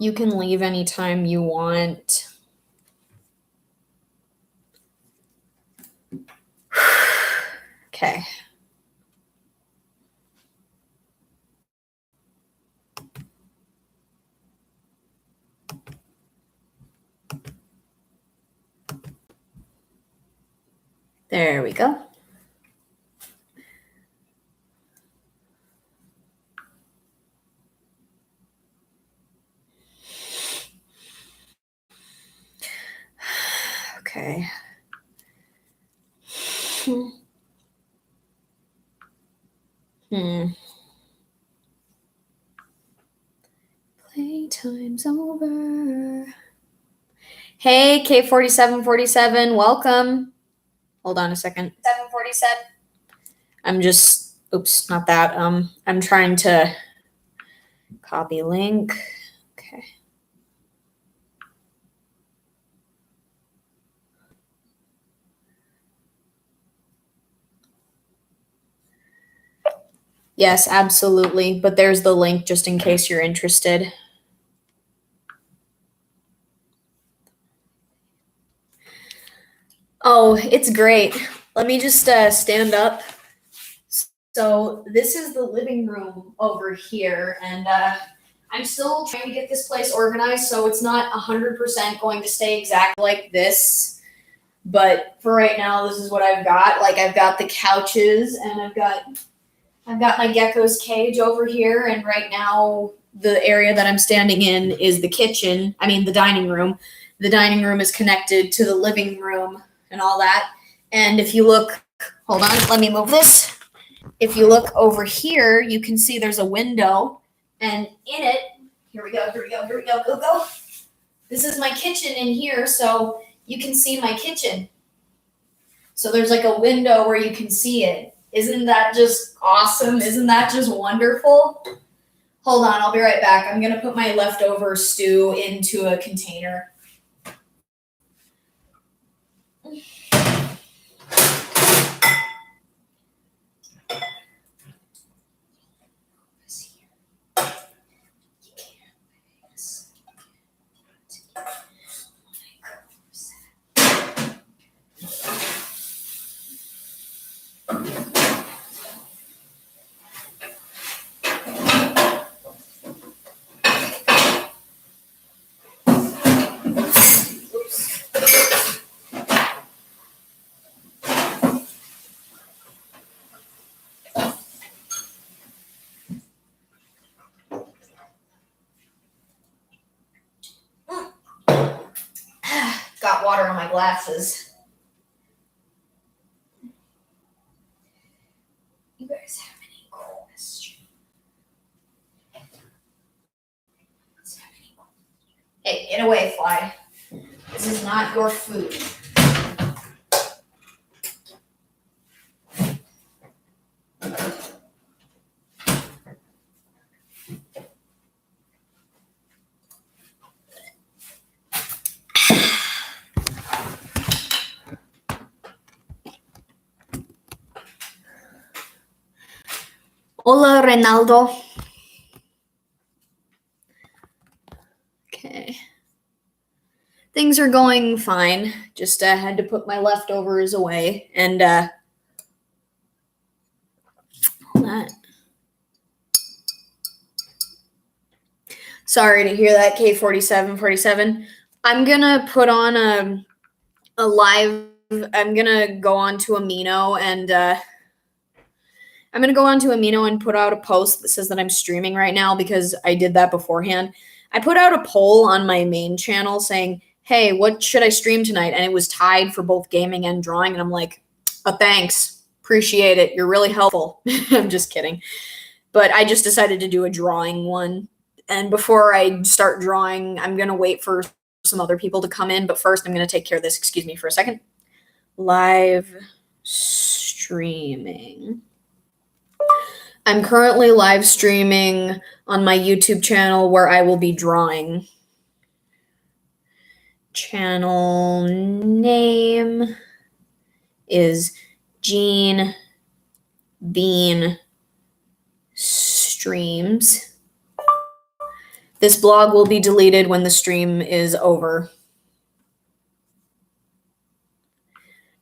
You can leave anytime you want. Okay. There we go. Okay. Playtime's over. Hey, K4747, welcome. Hold on a second. 747. I'm just, oops, not that. I'm trying to copy link. Okay. Yes, absolutely. But there's the link just in case you're interested. Oh, it's great. Let me just stand up. So this is the living room over here, and I'm still trying to get this place organized, so it's not 100% going to stay exactly like this. But for right now, this is what I've got. Like, I've got the couches, and I've got my gecko's cage over here, and right now the area that I'm standing in is the kitchen. I mean, the dining room. The dining room is connected to the living room and all that. And if you look, hold on, let me move this. If you look over here, you can see there's a window, and in it, here we go, go. This is my kitchen in here, so you can see my kitchen. So there's like a window where you can see it. Isn't that just awesome? Isn't that just wonderful? Hold on, I'll be right back. I'm gonna put my leftover stew into a container. Got water on my glasses. You guys have any questions? Hey, get away, fly. This is not your food. Hola, Reynaldo. Okay. Things are going fine. Just had to put my leftovers away, and that. Sorry to hear that, K4747. I'm gonna put on a live. I'm gonna go on to Amino and put out a post that says that I'm streaming right now because I did that beforehand. I put out a poll on my main channel saying, hey, what should I stream tonight? And it was tied for both gaming and drawing. And I'm like, oh, thanks. Appreciate it. You're really helpful. I'm just kidding. But I just decided to do a drawing one. And before I start drawing, I'm going to wait for some other people to come in. But first, I'm going to take care of this. Excuse me for a second. Live streaming. I'm currently live streaming on my YouTube channel where I will be drawing. Channel name is Gene Bean Streams. This blog will be deleted when the stream is over.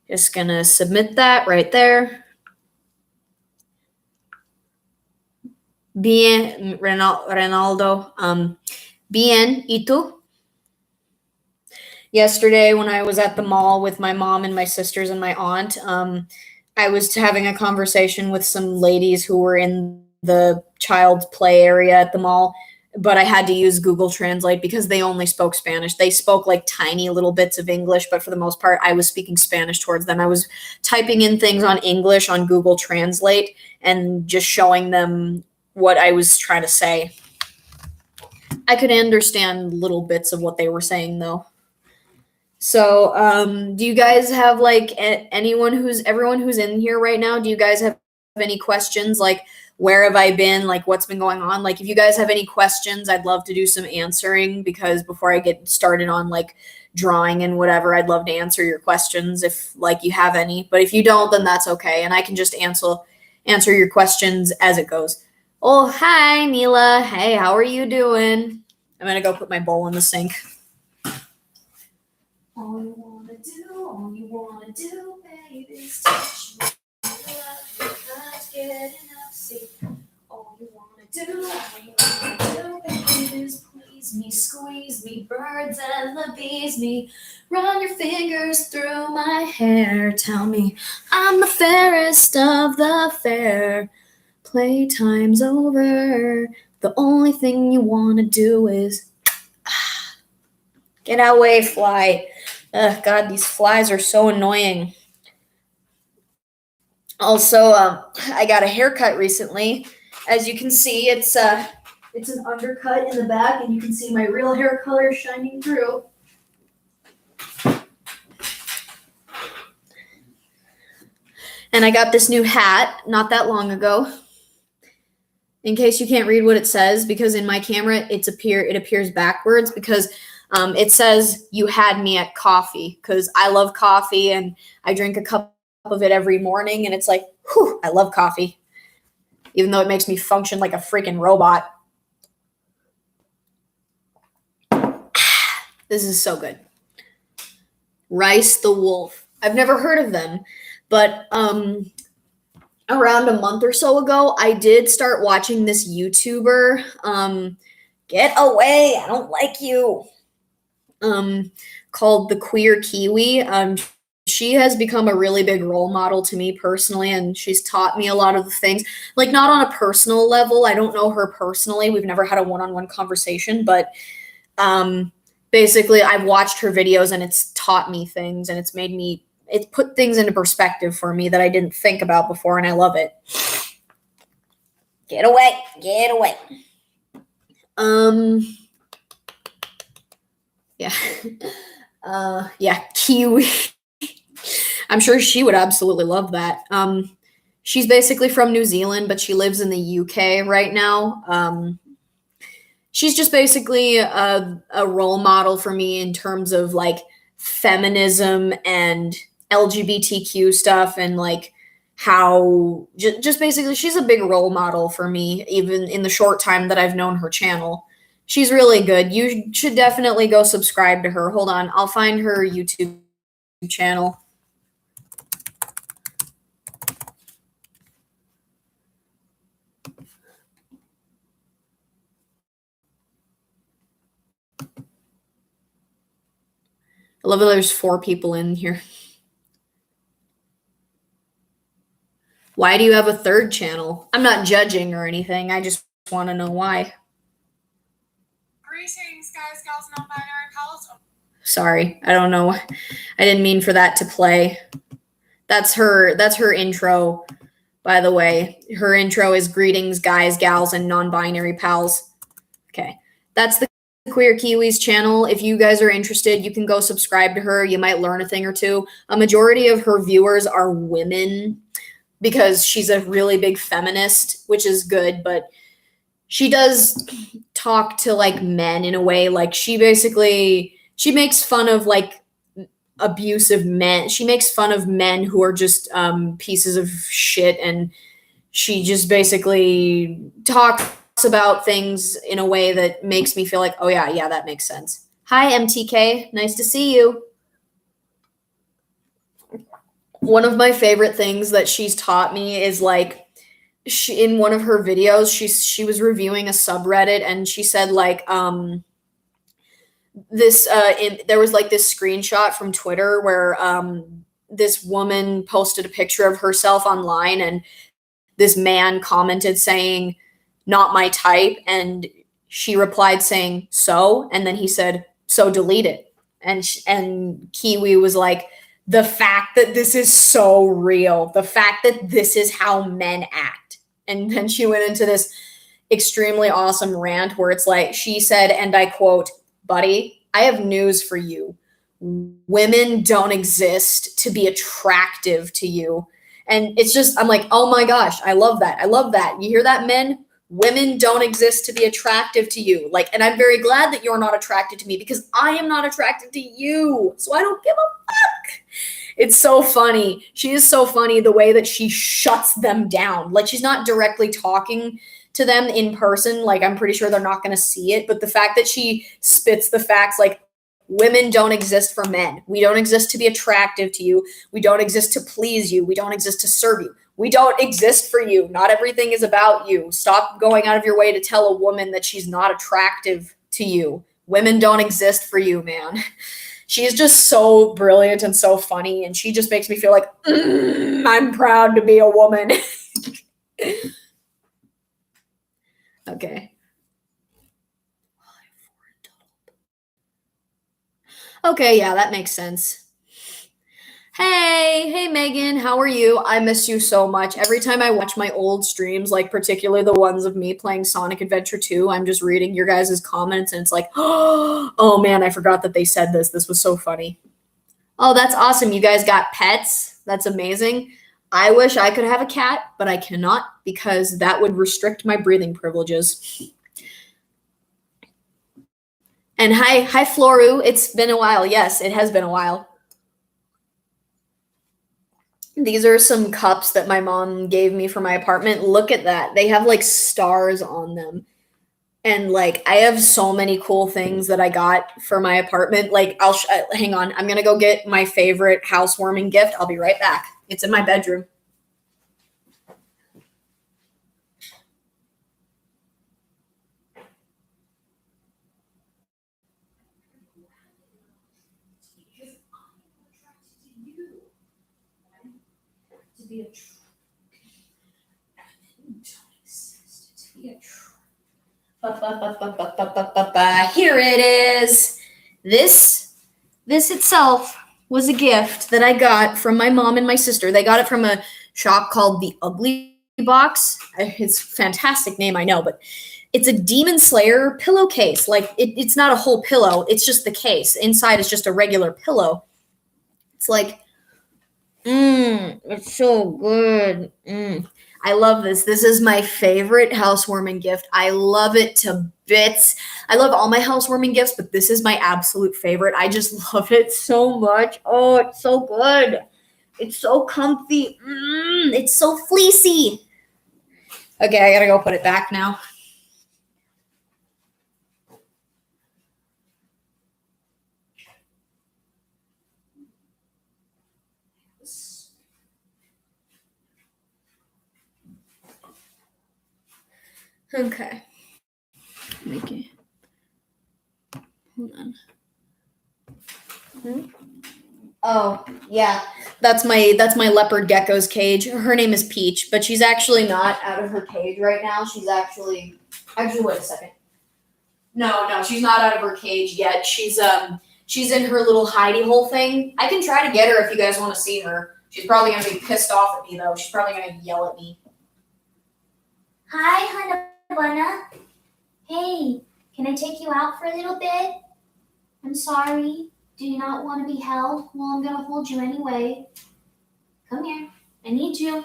Just gonna submit that right there. Bien, Ronaldo. Bien, ¿y tú? Yesterday, when I was at the mall with my mom and my sisters and my aunt, I was having a conversation with some ladies who were in the child's play area at the mall, but I had to use Google Translate because they only spoke Spanish. They spoke like tiny little bits of English, but for the most part, I was speaking Spanish towards them. I was typing in things on English on Google Translate and just showing them what I was trying to say. I could understand little bits of what they were saying, though. So, do you guys have like everyone who's in here right now? Do you guys have any questions? Like, where have I been? Like, what's been going on? Like, if you guys have any questions, I'd love to do some answering, because before I get started on like drawing and whatever, I'd love to answer your questions if like you have any. But if you don't, then that's okay, and I can just answer your questions as it goes. Oh, hi, Neela. Hey, how are you doing? I'm gonna go put my bowl in the sink. All you wanna do, baby, is touch me. Love you, not get enough. See, all you wanna do, baby, is please me, squeeze me, birds and the bees me. Run your fingers through my hair, tell me I'm the fairest of the fair. Playtime's over. The only thing you wanna do is get away, fly. Ugh, God, these flies are so annoying. Also, I got a haircut recently. As you can see, it's an undercut in the back, and you can see my real hair color shining through. And I got this new hat not that long ago. In case you can't read what it says, because in my camera it appears backwards, because it says you had me at coffee, because I love coffee and I drink a cup of it every morning, and it's like, whew, I love coffee, even though it makes me function like a freaking robot. This is so good. Rice the Wolf. I've never heard of them, but around a month or so ago, I did start watching this YouTuber. Get away, I don't like you. Called The Queer Kiwi. She has become a really big role model to me personally, and she's taught me a lot of the things, like not on a personal level. I don't know her personally. We've never had a one-on-one conversation, but basically I've watched her videos and it's taught me things, and it's put things into perspective for me that I didn't think about before, and I love it. Get away, get away. Yeah, Kiwi. I'm sure she would absolutely love that. She's basically from New Zealand, but she lives in the UK right now. She's just basically a role model for me in terms of like feminism and LGBTQ stuff, and like how just basically she's a big role model for me, even in the short time that I've known her channel. She's really good. You should definitely go subscribe to her. Hold on, I'll find her YouTube channel. I love that there's 4 people in here. Why do you have a 3rd channel? I'm not judging or anything. I just want to know why. Greetings, guys, girls, non-binary pals. Sorry, I don't know. I didn't mean for that to play. That's her intro, by the way. Her intro is greetings, guys, gals, and non-binary pals. Okay, that's the Queer Kiwis channel. If you guys are interested, you can go subscribe to her. You might learn a thing or two. A majority of her viewers are women, because she's a really big feminist, which is good, but she does talk to like men in a way. Like she makes fun of like abusive men. She makes fun of men who are just pieces of shit, and she just basically talks about things in a way that makes me feel like, oh yeah, that makes sense. Hi, MTK. Nice to see you. One of my favorite things that she's taught me is like, in one of her videos, she was reviewing a subreddit, and she said like there was like this screenshot from Twitter where this woman posted a picture of herself online, and this man commented saying, "Not my type," and she replied saying, "So," and then he said, "So delete it." And Kiwi was like, "The fact that this is so real, the fact that this is how men act." And then she went into this extremely awesome rant where it's like, she said, and I quote, "Buddy, I have news for you. Women don't exist to be attractive to you." And it's just, I'm like, oh my gosh, I love that. I love that. You hear that, men? Women don't exist to be attractive to you. Like, and I'm very glad that you're not attracted to me because I am not attracted to you. So I don't give a fuck. It's so funny. She is so funny the way that she shuts them down. Like, she's not directly talking to them in person. Like, I'm pretty sure they're not going to see it. But the fact that she spits the facts, like, women don't exist for men. We don't exist to be attractive to you. We don't exist to please you. We don't exist to serve you. We don't exist for you. Not everything is about you. Stop going out of your way to tell a woman that she's not attractive to you. Women don't exist for you, man. She's just so brilliant and so funny, and she just makes me feel like, I'm proud to be a woman. Okay. Okay, yeah, that makes sense. Hey, Megan, how are you? I miss you so much. Every time I watch my old streams, like particularly the ones of me playing Sonic Adventure 2, I'm just reading your guys' comments, and it's like, oh man, I forgot that they said this. This was so funny. Oh, that's awesome. You guys got pets. That's amazing. I wish I could have a cat, but I cannot because that would restrict my breathing privileges. And hi, Floru. It's been a while. Yes, it has been a while. These are some cups that my mom gave me for my apartment. Look at that. They have like stars on them. And like, I have so many cool things that I got for my apartment. Like, hang on. I'm going to go get my favorite housewarming gift. I'll be right back. It's in my bedroom. Here it is. This itself was a gift that I got from my mom and my sister. They got it from a shop called The Ugly Box. It's a fantastic name, I know, but it's a Demon Slayer pillowcase. Like, it's not a whole pillow. It's just the case. Inside is just a regular pillow. It's like, it's so good. I love this. This is my favorite housewarming gift. I love it to bits. I love all my housewarming gifts, but this is my absolute favorite. I just love it so much. Oh, it's so good. It's so comfy. It's so fleecy. Okay, I gotta go put it back now. Okay. Okay. Hold on. Oh, yeah. That's my leopard gecko's cage. Her name is Peach, but she's actually not out of her cage right now. She's actually wait a second. No, she's not out of her cage yet. She's in her little hidey hole thing. I can try to get her if you guys want to see her. She's probably gonna be pissed off at me though. She's probably gonna yell at me. Hi, Hannah. Hey, can I take you out for a little bit? I'm sorry. Do you not want to be held? Well, I'm going to hold you anyway. Come here. I need you.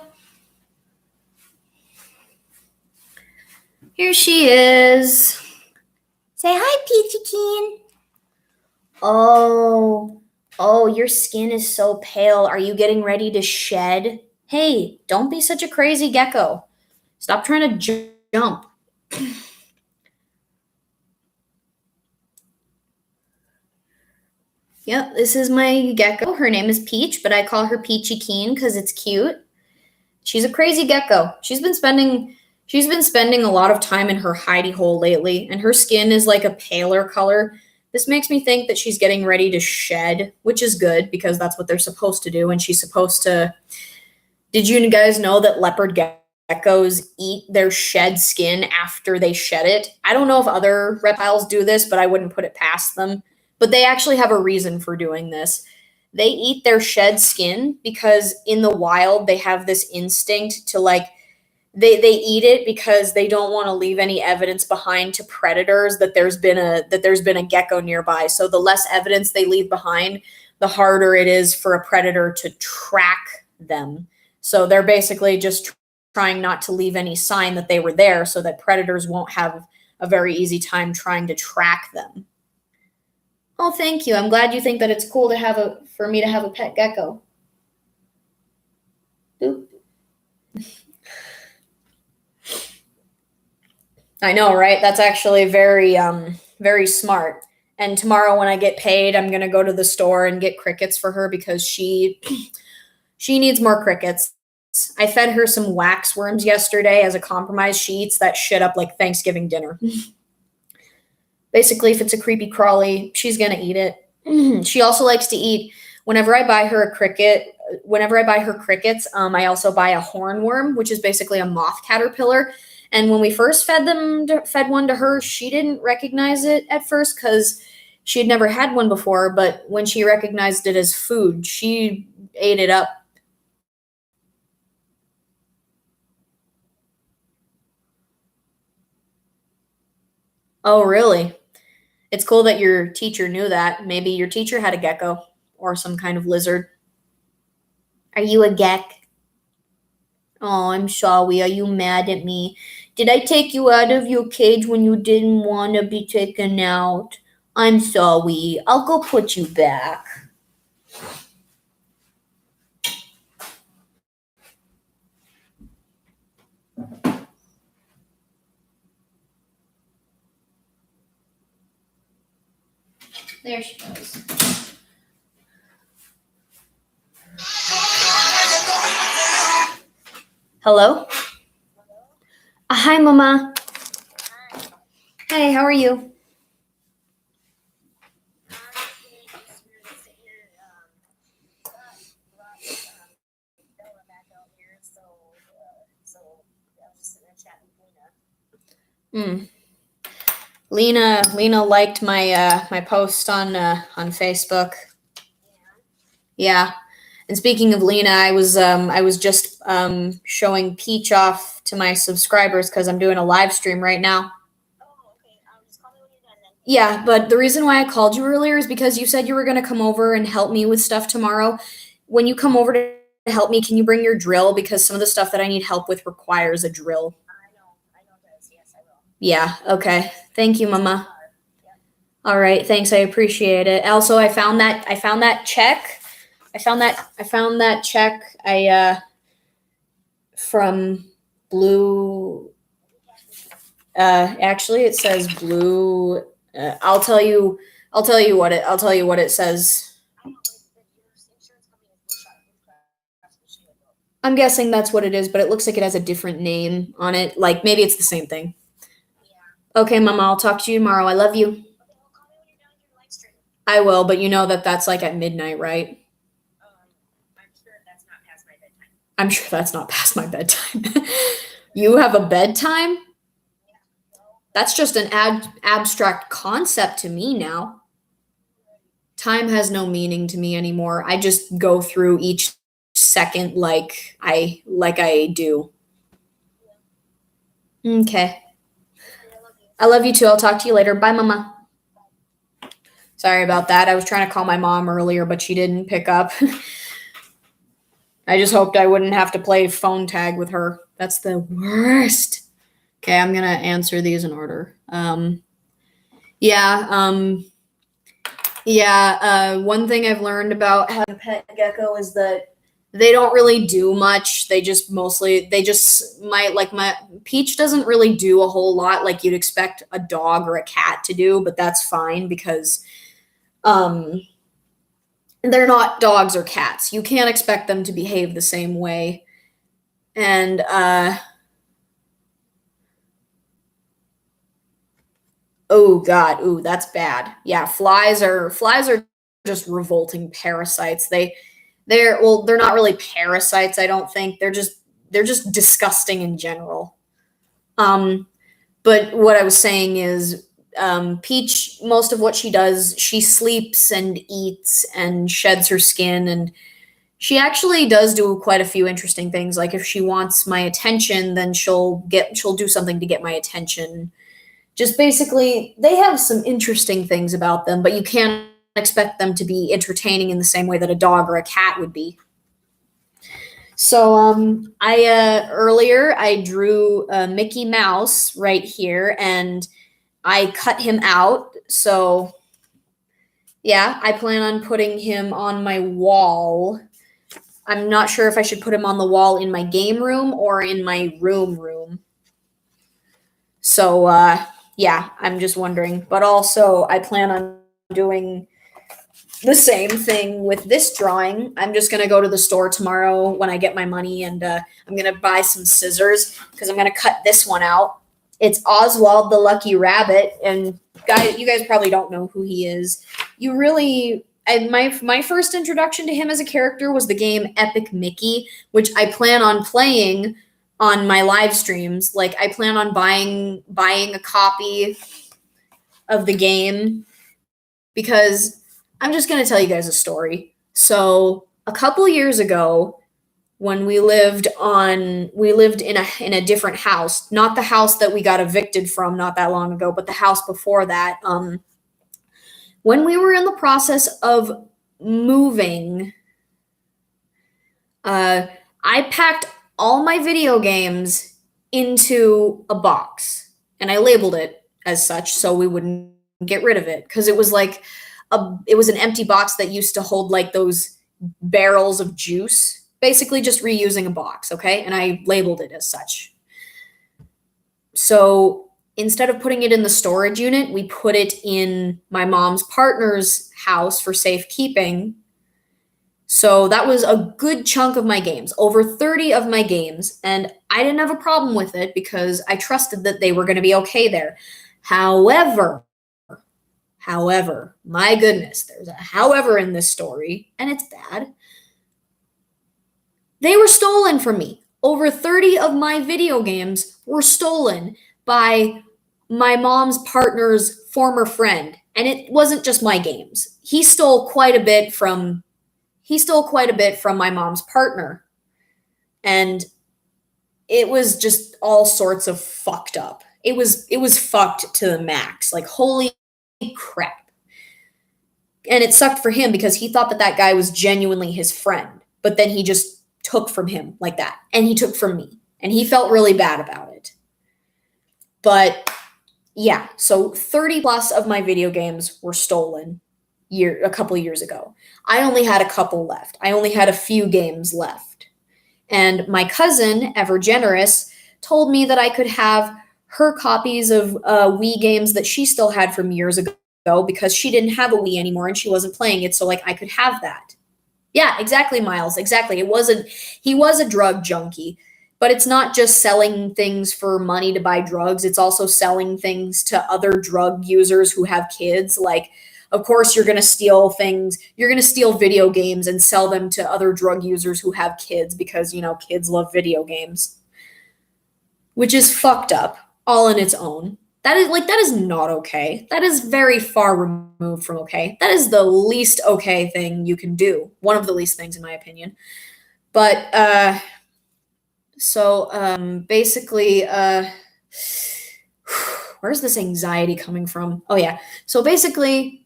Here she is. Say hi, Peachy Keen. Oh, your skin is so pale. Are you getting ready to shed? Hey, don't be such a crazy gecko. Stop trying to jump. Yep, this is my gecko. Her name is Peach, but I call her Peachy Keen because it's cute. She's a crazy gecko. She's been spending a lot of time in her hidey hole lately, and her skin is like a paler color. This makes me think that she's getting ready to shed, which is good because that's what they're supposed to do. And she's supposed to. Did you guys know that leopard geckos eat their shed skin after they shed it? I don't know if other reptiles do this, but I wouldn't put it past them. But they actually have a reason for doing this. They eat their shed skin because in the wild they have this instinct to like they eat it because they don't want to leave any evidence behind to predators that there's been a gecko nearby. So the less evidence they leave behind, the harder it is for a predator to track them. So they're basically just trying not to leave any sign that they were there so that predators won't have a very easy time trying to track them. Oh, thank you. I'm glad you think that it's cool for me to have a pet gecko. Boop. I know, right? That's actually very smart. And tomorrow when I get paid, I'm gonna go to the store and get crickets for her because she needs more crickets. I fed her some waxworms yesterday as a compromise. She eats that shit up like Thanksgiving dinner. Basically, if it's a creepy crawly, she's gonna eat it. She also likes to eat. Whenever I buy her crickets, I also buy a hornworm, which is basically a moth caterpillar. And when we first fed one to her, she didn't recognize it at first because she had never had one before. But when she recognized it as food, she ate it up. Oh, really? It's cool that your teacher knew that. Maybe your teacher had a gecko or some kind of lizard. Are you a geck? Oh, I'm sorry. Are you mad at me? Did I take you out of your cage when you didn't want to be taken out? I'm sorry. I'll go put you back. There she goes. Hello? Hi, Mama. Hey, how are you? Lena liked my post on Facebook. Yeah. And speaking of Lena, I was just showing Peach off to my subscribers because I'm doing a live stream right now. Yeah, but the reason why I called you earlier is because you said you were going to come over and help me with stuff tomorrow. When you come over to help me, can you bring your drill? Because some of the stuff that I need help with requires a drill. I know this. Yes, I will. Yeah, okay. Thank you, Mama. All right, thanks. I appreciate it. Also, I found that check. I found that check from Blue. Actually, it says Blue. I'll tell you what it says. I'm guessing that's what it is, but it looks like it has a different name on it. Like maybe it's the same thing. Okay, Mama, I'll talk to you tomorrow. I love you. I will, but you know that's like at midnight, right? I'm sure that's not past my bedtime. You have a bedtime? That's just an abstract concept to me now. Time has no meaning to me anymore. I just go through each second like I do. Okay. I love you too. I'll talk to you later. Bye, Mama. Sorry about that. I was trying to call my mom earlier, but she didn't pick up. I just hoped I wouldn't have to play phone tag with her. That's the worst. Okay, I'm gonna answer these in order. One thing I've learned about having a pet gecko is that They don't really do much. My Peach doesn't really do a whole lot like you'd expect a dog or a cat to do, but that's fine because um they're not dogs or cats. You can't expect them to behave the same way. And oh god, ooh, that's bad. Yeah, flies are just revolting parasites. They're not really parasites, I don't think. They're just disgusting in general. Um but what I was saying is Peach, most of what she does, she sleeps and eats and sheds her skin, and she actually does do quite a few interesting things. Like if she wants my attention, then she'll do something to get my attention. Just basically, they have some interesting things about them, but you can't expect them to be entertaining in the same way that a dog or a cat would be. So I earlier I drew Mickey Mouse right here, and I cut him out. So yeah, I plan on putting him on my wall. I'm not sure if I should put him on the wall in my game room or in my room. So yeah, I'm just wondering. But also, I plan on doing the same thing with this drawing. I'm just gonna go to the store tomorrow when I get my money, and I'm gonna buy some scissors because I'm gonna cut this one out. It's Oswald the Lucky Rabbit, and you guys probably don't know who he is. My first introduction to him as a character was the game Epic Mickey, which I plan on playing on my live streams. Like I plan on buying a copy of the game because I'm just going to tell you guys a story. So, a couple years ago, when we lived in a different house, not the house that we got evicted from not that long ago, but the house before that. When we were in the process of moving, I packed all my video games into a box, and I labeled it as such so we wouldn't get rid of it because it was an empty box that used to hold like those barrels of juice, basically just reusing a box, okay? And I labeled it as such. So instead of putting it in the storage unit, we put it in my mom's partner's house for safekeeping. So that was a good chunk of my games, over 30 of my games, and I didn't have a problem with it because I trusted that they were going to be okay there. However, my goodness, there's a however in this story, and it's bad. They were stolen from me. Over 30 of my video games were stolen by my mom's partner's former friend, and it wasn't just my games. He stole quite a bit from my mom's partner, and it was just all sorts of fucked up. It was fucked to the max. Like holy crap. And it sucked for him because he thought that guy was genuinely his friend, but then he just took from him like that, and he took from me, and he felt really bad about it. But yeah, so 30 plus of my video games were stolen a couple years ago. I only had a couple left. I only had a few games left. And my cousin, ever generous, told me that I could have her copies of Wii games that she still had from years ago because she didn't have a Wii anymore and she wasn't playing it, so like I could have that. Yeah, exactly, Miles. Exactly. He was a drug junkie, but it's not just selling things for money to buy drugs. It's also selling things to other drug users who have kids. Like, of course, you're going to steal things. You're going to steal video games and sell them to other drug users who have kids because, kids love video games, which is fucked up all in its own. That is not okay. That is very far removed from okay. That is the least okay thing you can do. One of the least things in my opinion. But basically where's this anxiety coming from? Oh yeah. So basically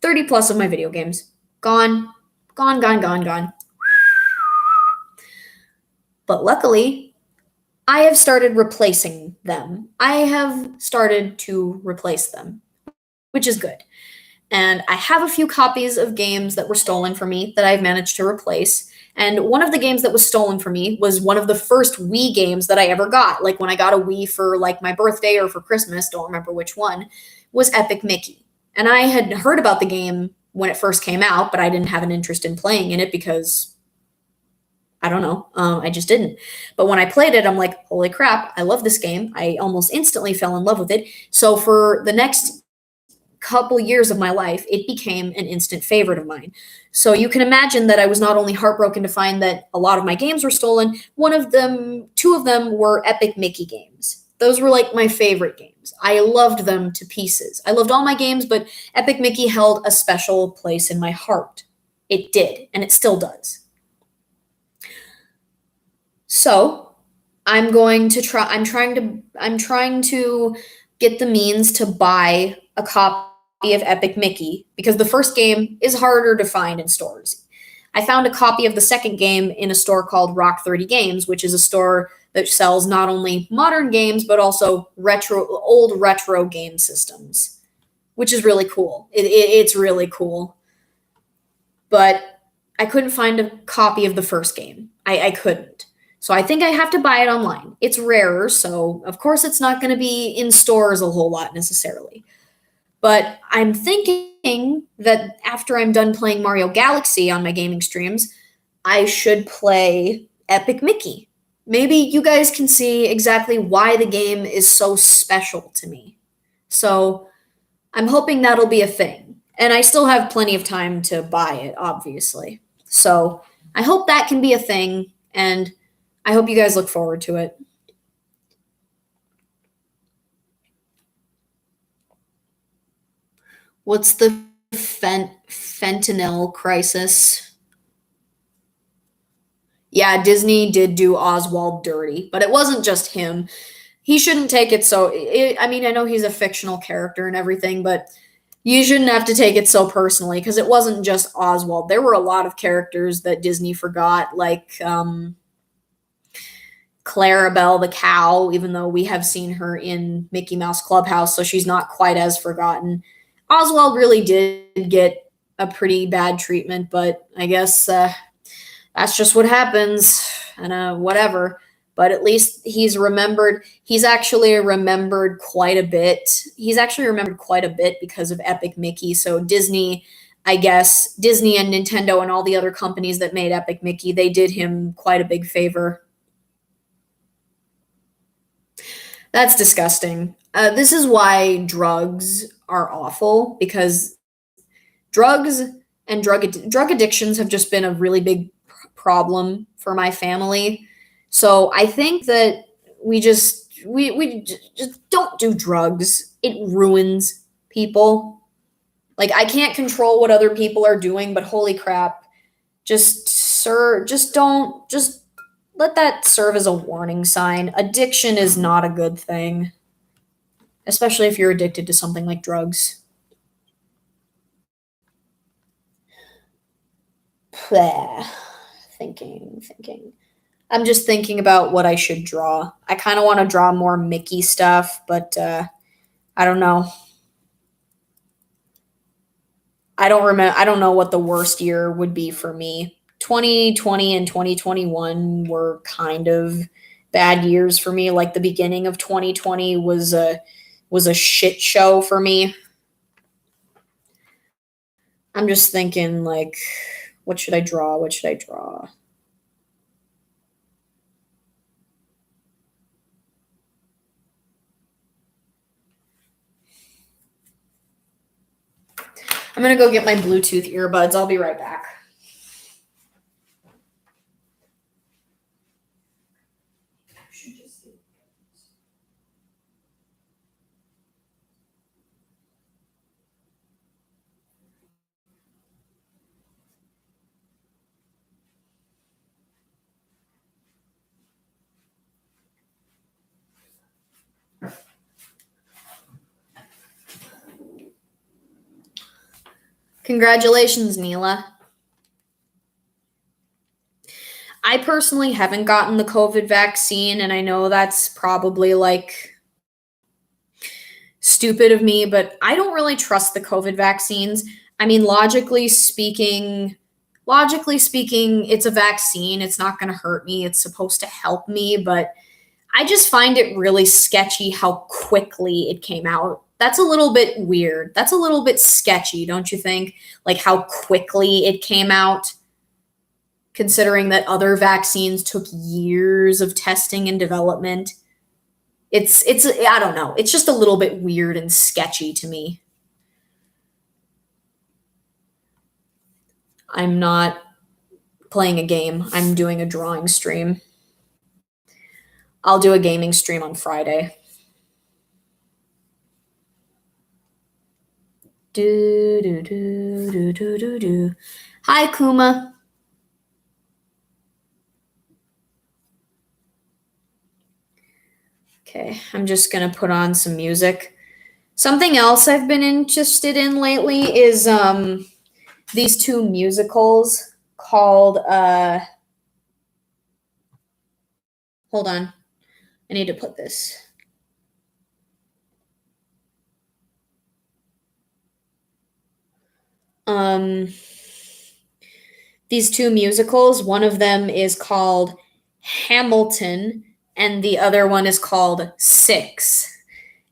30 plus of my video games gone. But luckily, I have started replacing them. I have started to replace them, which is good. And I have a few copies of games that were stolen from me that I've managed to replace. And one of the games that was stolen from me was one of the first Wii games that I ever got. Like when I got a Wii for like my birthday or for Christmas, don't remember which one, was Epic Mickey. And I had heard about the game when it first came out, but I didn't have an interest in playing in it because I don't know. I just didn't. But when I played it, I'm like, holy crap, I love this game. I almost instantly fell in love with it. So for the next couple years of my life, it became an instant favorite of mine. So you can imagine that I was not only heartbroken to find that a lot of my games were stolen, two of them were Epic Mickey games. Those were like my favorite games. I loved them to pieces. I loved all my games, but Epic Mickey held a special place in my heart. It did, and it still does. So I'm trying to get the means to buy a copy of Epic Mickey because the first game is harder to find in stores. I found a copy of the second game in a store called Rock 30 Games, which is a store that sells not only modern games but also old retro game systems, which is really cool. It's really cool. But I couldn't find a copy of the first game. I couldn't. So I think I have to buy it online. It's rarer, so of course it's not going to be in stores a whole lot necessarily. But I'm thinking that after I'm done playing Mario Galaxy on my gaming streams, I should play Epic Mickey. Maybe you guys can see exactly why the game is so special to me. So I'm hoping that'll be a thing. And I still have plenty of time to buy it, obviously. So I hope that can be a thing, and I hope you guys look forward to it. What's the fentanyl crisis? Yeah, Disney did do Oswald dirty, but it wasn't just him. He shouldn't take it I mean, I know he's a fictional character and everything, but you shouldn't have to take it so personally because it wasn't just Oswald. There were a lot of characters that Disney forgot, like Clarabelle the cow, even though we have seen her in Mickey Mouse Clubhouse, so she's not quite as forgotten. Oswald really did get a pretty bad treatment, but I guess that's just what happens, and whatever. But at least he's remembered. He's actually remembered quite a bit. He's actually remembered quite a bit because of Epic Mickey. So Disney, I guess, Disney and Nintendo and all the other companies that made Epic Mickey, they did him quite a big favor. That's disgusting. This is why drugs are awful, because drugs and drug addictions have just been a really big problem for my family. So I think that we just don't do drugs. It ruins people. Like, I can't control what other people are doing, but holy crap, just let that serve as a warning sign. Addiction is not a good thing, especially if you're addicted to something like drugs. Thinking. I'm just thinking about what I should draw. I kind of want to draw more Mickey stuff, but I don't know. I don't know what the worst year would be for me. 2020 and 2021 were kind of bad years for me. Like the beginning of 2020 was a shit show for me. I'm just thinking, like, what should I draw? I'm going to go get my Bluetooth earbuds. I'll be right back. Congratulations, Neela. I personally haven't gotten the COVID vaccine, and I know that's probably like stupid of me, but I don't really trust the COVID vaccines. I mean, logically speaking, logically speaking, it's a vaccine. It's not going to hurt me. It's supposed to help me, but I just find it really sketchy how quickly it came out. That's a little bit weird. That's a little bit sketchy, don't you think? Like how quickly it came out, considering that other vaccines took years of testing and development. It's I don't know. It's just a little bit weird and sketchy to me. I'm not playing a game. I'm doing a drawing stream. I'll do a gaming stream on Friday. Do do do do do do do. Hi, Kuma. Okay, I'm just gonna put on some music. Something else I've been interested in lately is these two musicals called hold on. I need to put this. These two musicals, one of them is called Hamilton and the other one is called Six.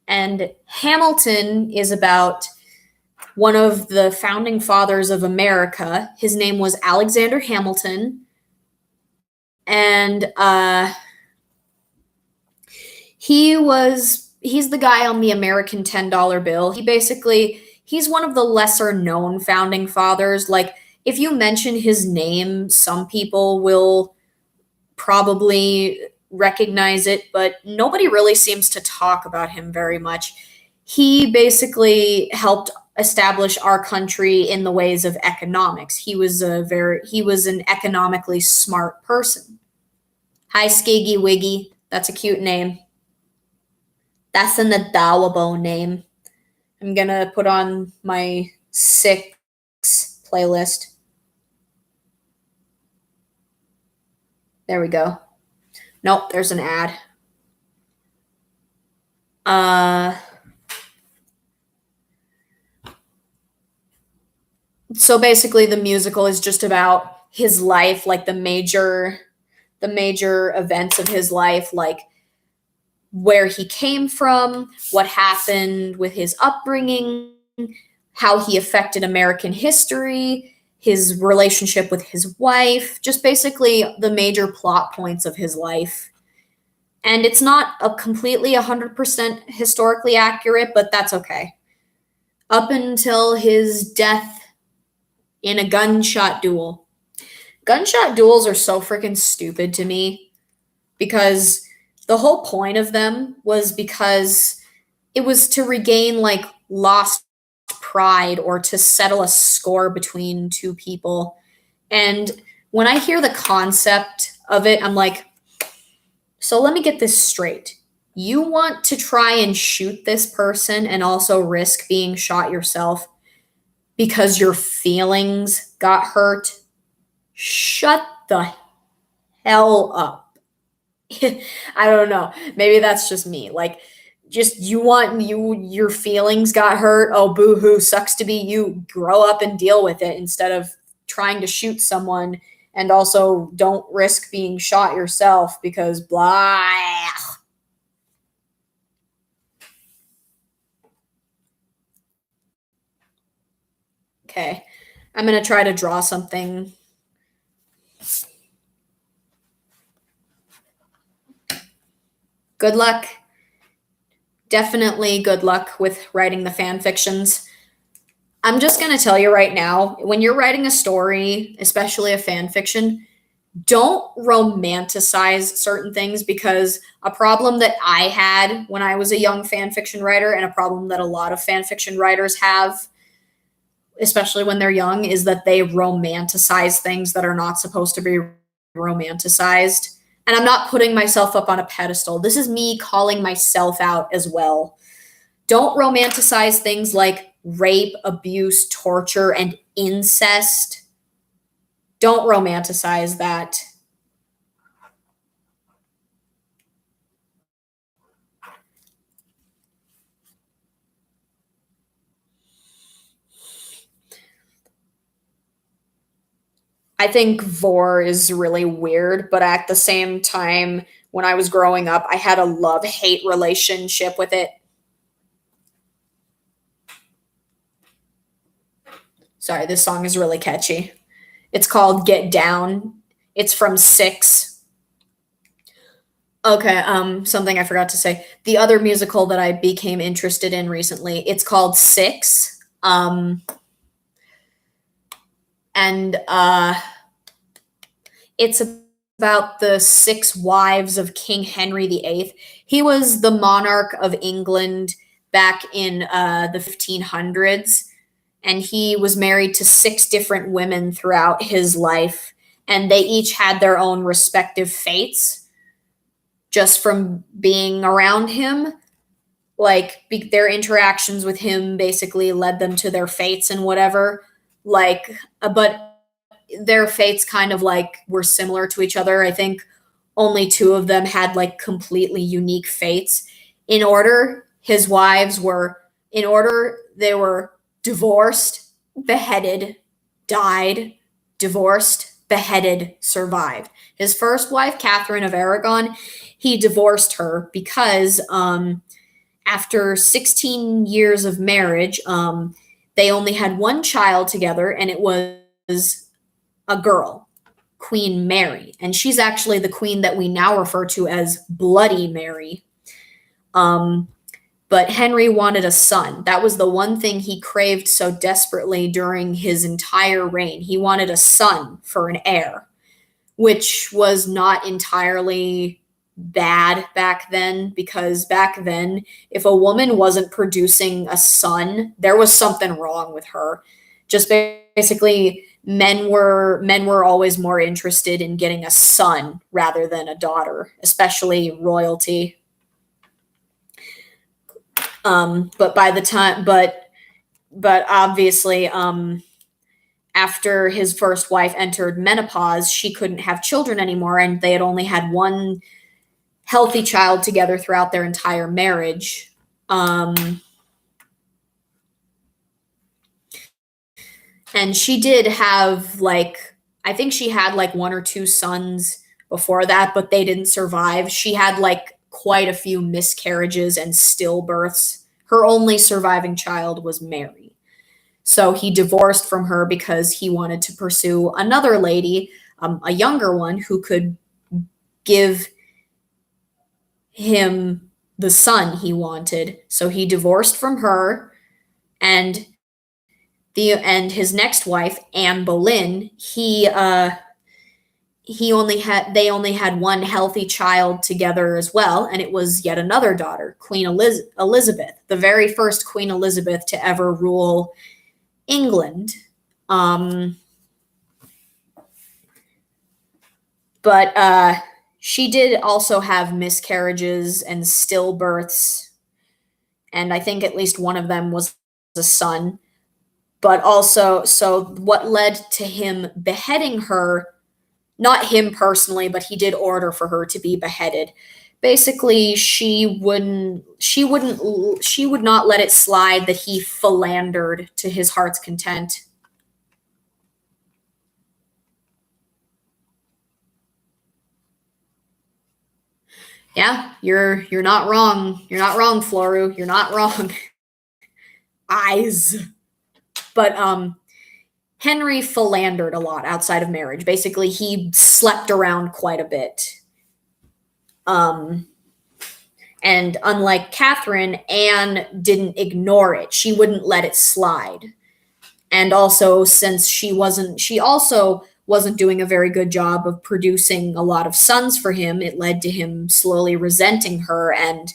And Hamilton is about one of the founding fathers of America. His name was Alexander Hamilton. And he's the guy on the American $10 bill. He's one of the lesser known founding fathers. Like if you mention his name, some people will probably recognize it, but nobody really seems to talk about him very much. He basically helped establish our country in the ways of economics. He was an economically smart person. Hi, Skiggy Wiggy. That's a cute name. That's an adorable name. I'm gonna put on my Six playlist. There we go. Nope, there's an ad. So basically the musical is just about his life, like the major events of his life, like where he came from, what happened with his upbringing, how he affected American history, his relationship with his wife, just basically the major plot points of his life. And it's not a completely 100% historically accurate, but that's okay. Up until his death in a gunshot duel. Gunshot duels are so freaking stupid to me because the whole point of them was because it was to regain like lost pride or to settle a score between two people. And when I hear the concept of it, I'm like, so let me get this straight. You want to try and shoot this person and also risk being shot yourself because your feelings got hurt? Shut the hell up. I don't know. Maybe that's just me. Like, just your feelings got hurt. Oh, boo hoo, sucks to be you. Grow up and deal with it instead of trying to shoot someone, and also don't risk being shot yourself because blah. Okay, I'm gonna try to draw something. Good luck. Definitely good luck with writing the fan fictions. I'm just going to tell you right now, when you're writing a story, especially a fan fiction, don't romanticize certain things, because a problem that I had when I was a young fan fiction writer, and a problem that a lot of fan fiction writers have, especially when they're young, is that they romanticize things that are not supposed to be romanticized. And I'm not putting myself up on a pedestal. This is me calling myself out as well. Don't romanticize things like rape, abuse, torture, and incest. Don't romanticize that. I think vor is really weird, but at the same time, when I was growing up, I had a love-hate relationship with it. Sorry, this song is really catchy. It's called Get Down. It's from Six. Okay, something I forgot to say. The other musical that I became interested in recently, it's called Six. And it's about the six wives of King Henry VIII. He was the monarch of England back in the 1500s, and he was married to six different women throughout his life, and they each had their own respective fates just from being around him. Like their interactions with him basically led them to their fates and whatever. But their fates kind of like were similar to each other. I think only two of them had like completely unique fates. In order, his wives were in order, they were divorced, beheaded, died, divorced, beheaded, survived. His first wife, Catherine of Aragon, he divorced her because after 16 years of marriage, they only had one child together, and it was a girl, Queen Mary. And she's actually the queen that we now refer to as Bloody Mary. But Henry wanted a son. That was the one thing he craved so desperately during his entire reign. He wanted a son for an heir, which was not entirely bad back then, because back then, if a woman wasn't producing a son, there was something wrong with her. Just basically, men were always more interested in getting a son rather than a daughter, especially royalty. But by the time, but obviously, after his first wife entered menopause, she couldn't have children anymore, and they had only had one healthy child together throughout their entire marriage. And she did have I think she had like one or two sons before that, but they didn't survive. She had like quite a few miscarriages and stillbirths. Her only surviving child was Mary. So he divorced from her because he wanted to pursue another lady, a younger one, who could give him the son he wanted. So he divorced from her, and his next wife, Anne Boleyn, they only had one healthy child together as well, and it was yet another daughter, Queen Elizabeth, the very first Queen Elizabeth to ever rule England. But she did also have miscarriages and stillbirths, and I think at least one of them was a son. But also, so what led to him beheading her, not him personally, but he did order for her to be beheaded. Basically, she would not let it slide that he philandered to his heart's content. Yeah, you're not wrong. You're not wrong, Floru. You're not wrong. Eyes. But Henry philandered a lot outside of marriage. Basically, he slept around quite a bit. And unlike Catherine, Anne didn't ignore it. She wouldn't let it slide. And also, since she also wasn't doing a very good job of producing a lot of sons for him, it led to him slowly resenting her, and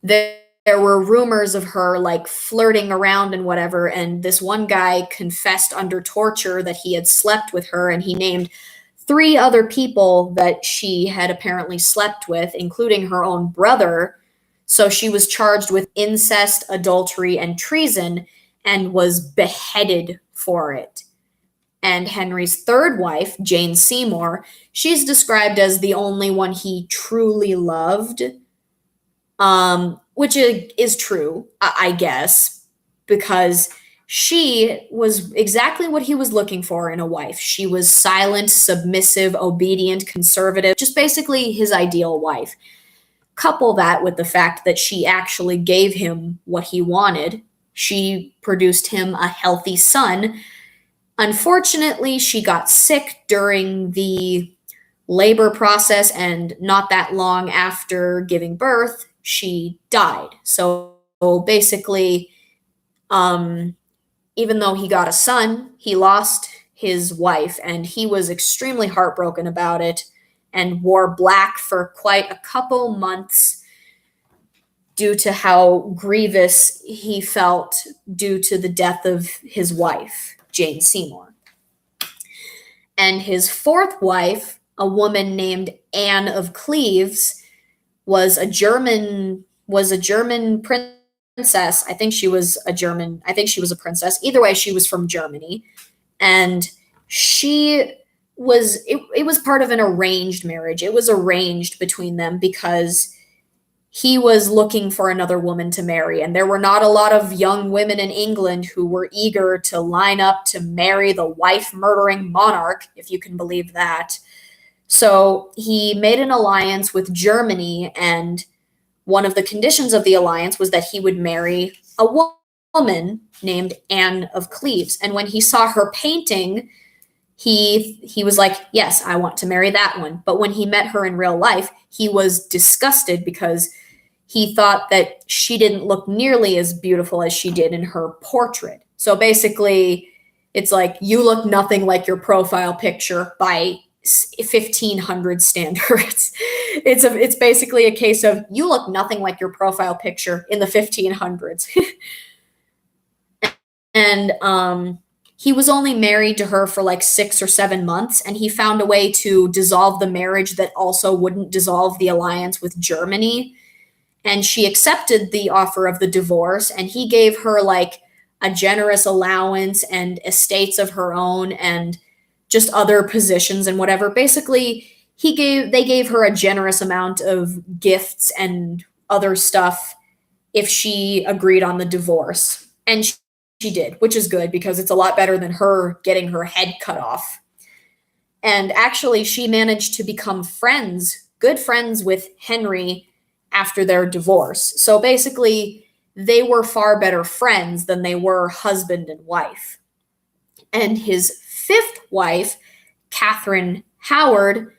there were rumors of her like flirting around and whatever, and this one guy confessed under torture that he had slept with her, and he named 3 other people that she had apparently slept with, including her own brother. So she was charged with incest, adultery, and treason, and was beheaded for it. And Henry's third wife, Jane Seymour, she's described as the only one he truly loved, which is true, I guess, because she was exactly what he was looking for in a wife. She was silent, submissive, obedient, conservative, just basically his ideal wife. Couple that with the fact that she actually gave him what he wanted. She produced him a healthy son. Unfortunately, she got sick during the labor process, and not that long after giving birth, she died. So basically, even though he got a son, he lost his wife, and he was extremely heartbroken about it and wore black for quite a couple months due to how grievous he felt due to the death of his wife, Jane Seymour. And his fourth wife, a woman named Anne of Cleves, was a German princess. I think she was a princess. Either way, she was from Germany. And it was part of an arranged marriage. It was arranged between them because he was looking for another woman to marry, and there were not a lot of young women in England who were eager to line up to marry the wife-murdering monarch, if you can believe that. So he made an alliance with Germany, and one of the conditions of the alliance was that he would marry a woman named Anne of Cleves. And when he saw her painting, he was like, yes, I want to marry that one. But when he met her in real life, he was disgusted because he thought that she didn't look nearly as beautiful as she did in her portrait. So basically, it's like, you look nothing like your profile picture by 1500 standards. It's basically a case of, you look nothing like your profile picture in the 1500s. And he was only married to her for like 6 or 7 months, and he found a way to dissolve the marriage that also wouldn't dissolve the alliance with Germany. And she accepted the offer of the divorce, and he gave her like a generous allowance and estates of her own and just other positions and whatever. Basically, they gave her a generous amount of gifts and other stuff if she agreed on the divorce. And she did, which is good because it's a lot better than her getting her head cut off. And actually, she managed to become good friends with Henry after their divorce. So basically, they were far better friends than they were husband and wife. And his fifth wife, Catherine Howard,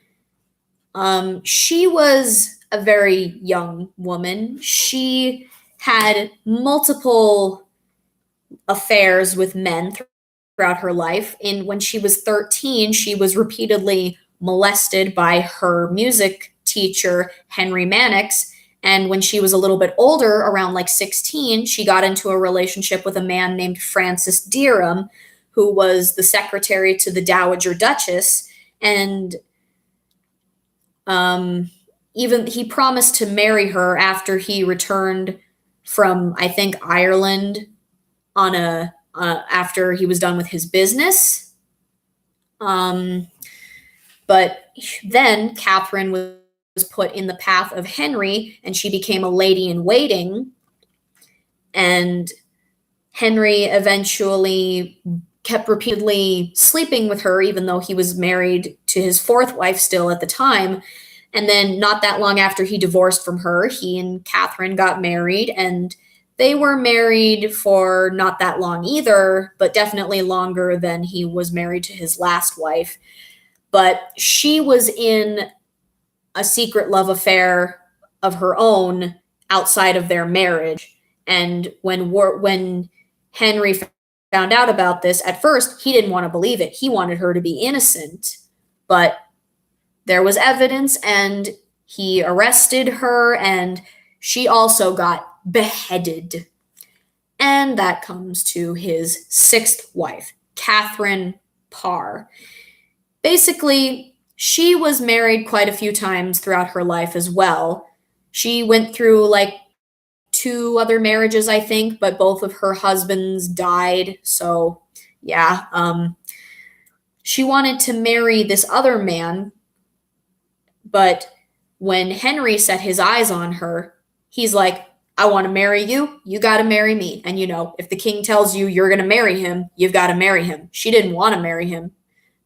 she was a very young woman. She had multiple affairs with men throughout her life. And when she was 13, she was repeatedly molested by her music teacher, Henry Mannix. And when she was a little bit older, around like 16, she got into a relationship with a man named Francis Derham, who was the secretary to the Dowager Duchess. And even he promised to marry her after he returned from, I think, Ireland after he was done with his business. But then Catherine was put in the path of Henry, and she became a lady in waiting. And Henry eventually kept repeatedly sleeping with her, even though he was married to his fourth wife still at the time. And then not that long after he divorced from her, he and Catherine got married, and they were married for not that long either, but definitely longer than he was married to his last wife. But she was in a secret love affair of her own outside of their marriage. And when Henry found out about this, at first, he didn't want to believe it. He wanted her to be innocent. But there was evidence, and he arrested her, and she also got beheaded. And that comes to his sixth wife, Catherine Parr. Basically, she was married quite a few times throughout her life as well. She went through like 2 other marriages, I think, but both of her husbands died. So, yeah, she wanted to marry this other man, but when Henry set his eyes on her, he's like, I want to marry you. You got to marry me. And, if the king tells you you're going to marry him, you've got to marry him. She didn't want to marry him,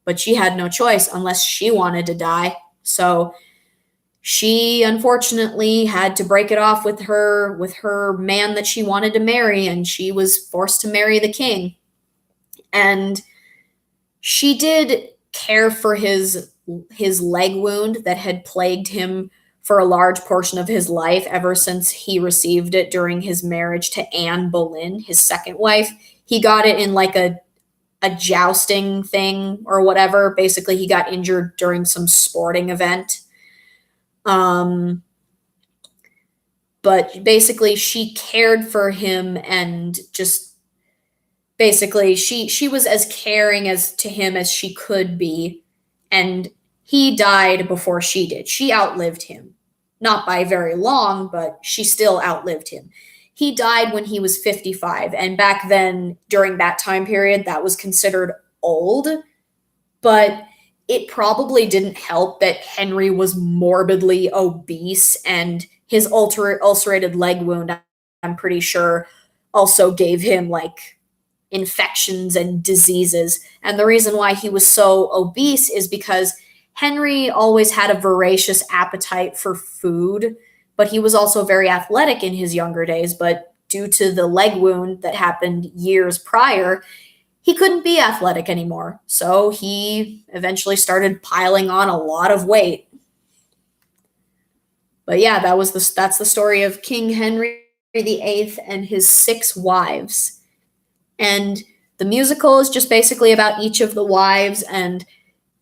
but she had no choice unless she wanted to die. So she unfortunately had to break it off with her man that she wanted to marry, and she was forced to marry the king. And she did care for his leg wound that had plagued him for a large portion of his life ever since he received it during his marriage to Anne Boleyn, his second wife. He got it in like a jousting thing or whatever. Basically, he got injured during some sporting event. But basically, she cared for him, and just basically she was as caring as to him as she could be, and he died before she did. She outlived him, not by very long, but she still outlived him. He died when he was 55, and back then, during that time period, that was considered old. But it probably didn't help that Henry was morbidly obese, and his ulcerated leg wound, I'm pretty sure, also gave him like infections and diseases. And the reason why he was so obese is because Henry always had a voracious appetite for food, but he was also very athletic in his younger days. But due to the leg wound that happened years prior, he couldn't be athletic anymore. So he eventually started piling on a lot of weight. But yeah, that's the story of King Henry VIII and his 6 wives. And the musical is just basically about each of the wives, and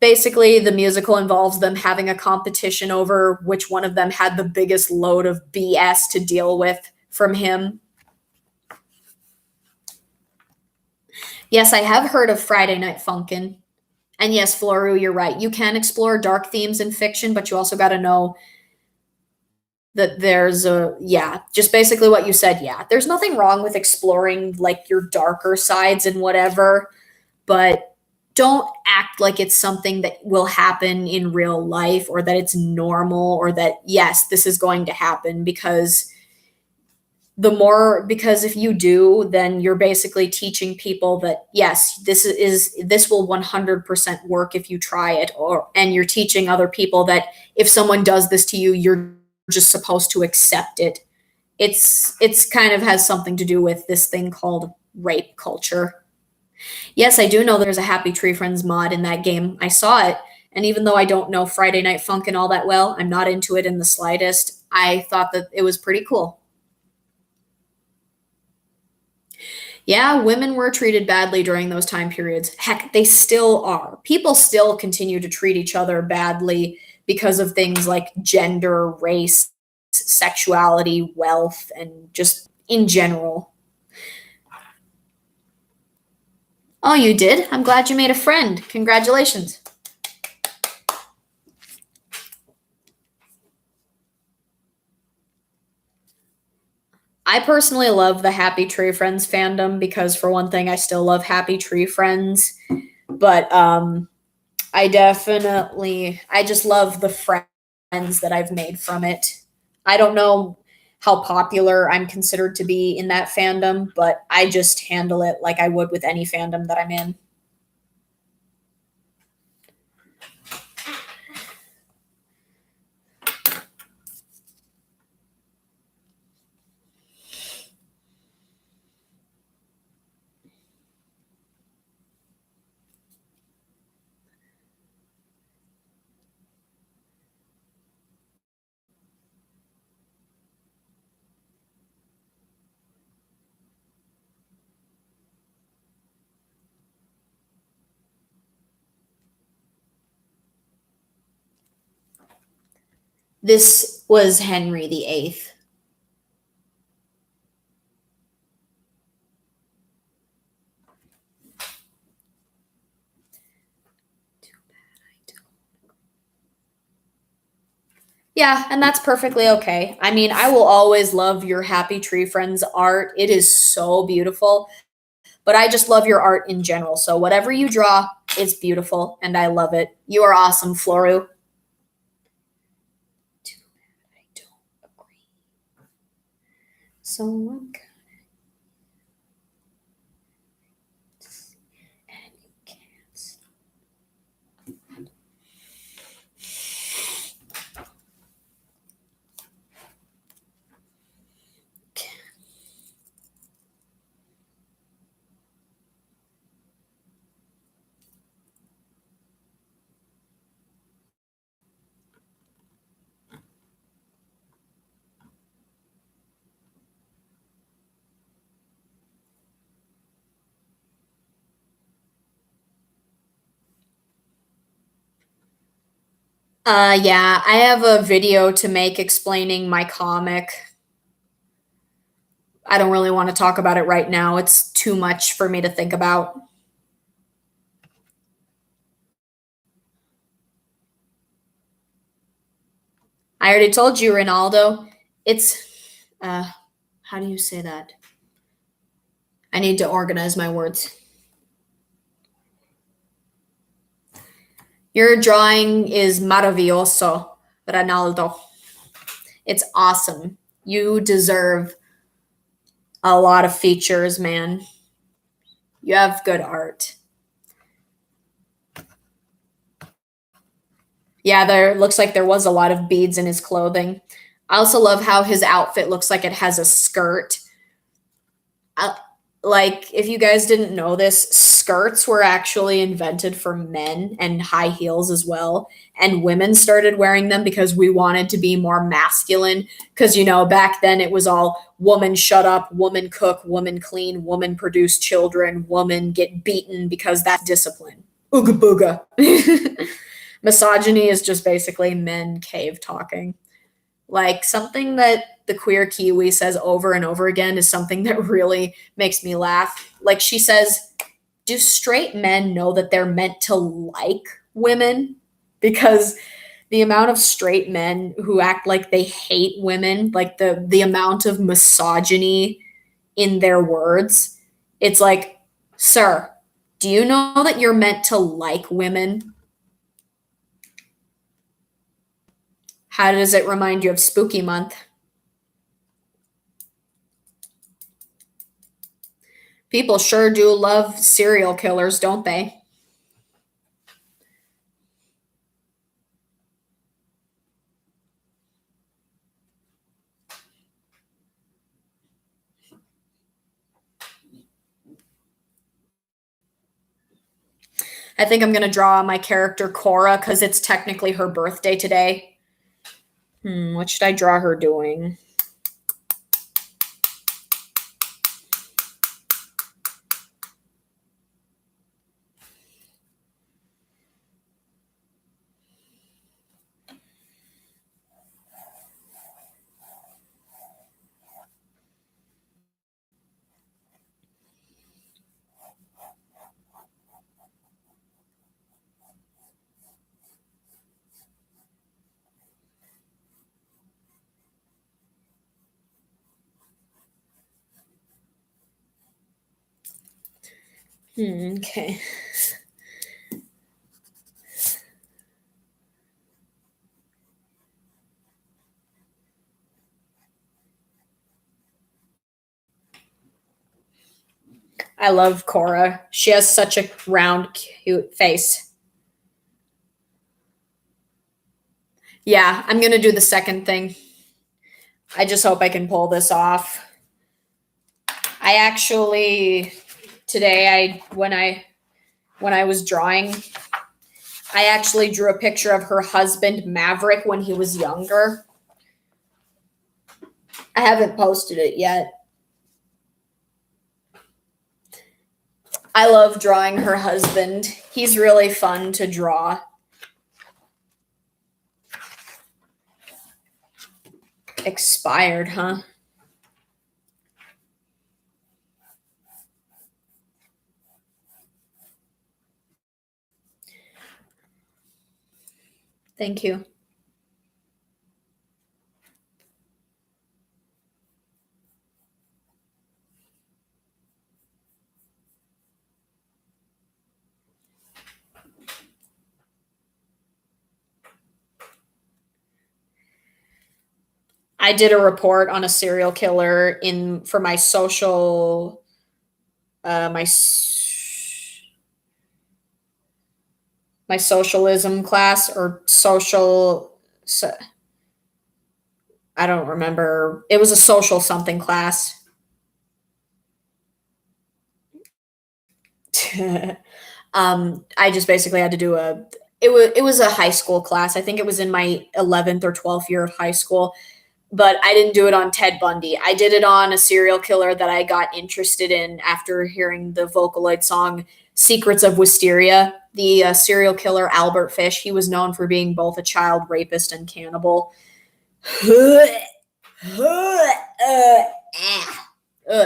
basically the musical involves them having a competition over which one of them had the biggest load of BS to deal with from him. Yes, I have heard of Friday Night Funkin'. And yes, Floru, you're right. You can explore dark themes in fiction, but you also got to know that just basically what you said. Yeah, there's nothing wrong with exploring like your darker sides and whatever, but don't act like it's something that will happen in real life, or that it's normal, or that, yes, this is going to happen, because if you do, then you're basically teaching people that, yes, this will 100% work if you try it, and you're teaching other people that if someone does this to you, you're just supposed to accept it. It's kind of has something to do with this thing called rape culture. Yes, I do know there's a Happy Tree Friends mod in that game. I saw it, and even though I don't know Friday Night Funkin' all that well, I'm not into it in the slightest. I thought that it was pretty cool. Yeah, women were treated badly during those time periods. Heck, they still are. People still continue to treat each other badly because of things like gender, race, sexuality, wealth, and just in general. Oh, you did? I'm glad you made a friend. Congratulations. I personally love the Happy Tree Friends fandom because, for one thing, I still love Happy Tree Friends. But I just love the friends that I've made from it. I don't know how popular I'm considered to be in that fandom, but I just handle it like I would with any fandom that I'm in. This was Henry VIII. Yeah, and that's perfectly okay. I mean, I will always love your Happy Tree Friends art. It is so beautiful. But I just love your art in general. So whatever you draw, it's beautiful, and I love it. You are awesome, Floru. Too bad I don't agree. So I'm gonna and you can't stop. Yeah, I have a video to make explaining my comic. I don't really want to talk about it right now. It's too much for me to think about. I already told you, Ronaldo. It's, how do you say that? I need to organize my words. Your drawing is maravilloso, Ronaldo. It's awesome. You deserve a lot of features, man. You have good art. Yeah, there looks like there was a lot of beads in his clothing. I also love how his outfit looks like it has a skirt. Like, if you guys didn't know this, skirts were actually invented for men and high heels as well. And women started wearing them because we wanted to be more masculine. Because, back then it was all woman shut up, woman cook, woman clean, woman produce children, woman get beaten because that's discipline. Ooga booga. Misogyny is just basically men cave talking. Like, something that the queer Kiwi says over and over again is something that really makes me laugh. Like, she says, do straight men know that they're meant to like women? Because the amount of straight men who act like they hate women, like the amount of misogyny in their words, it's like, sir, do you know that you're meant to like women? How does it remind you of Spooky Month? People sure do love serial killers, don't they? I think I'm going to draw my character Cora because it's technically her birthday today. What should I draw her doing? Okay. I love Cora. She has such a round, cute face. Yeah, I'm going to do the second thing. I just hope I can pull this off. I actually today when I was drawing, I actually drew a picture of her husband Maverick when he was younger. I haven't posted it yet. I love drawing her husband. He's really fun to draw. Expired, huh? Thank you. I did a report on a serial killer for my social my socialism class or social so, I don't remember. It was a social something class. I just basically had to do it was a high school class. I think it was in my 11th or 12th year of high school, but I didn't do it on Ted Bundy. I did it on a serial killer that I got interested in after hearing the Vocaloid song Secrets of Wisteria. The serial killer Albert Fish, he was known for being both a child rapist and cannibal. It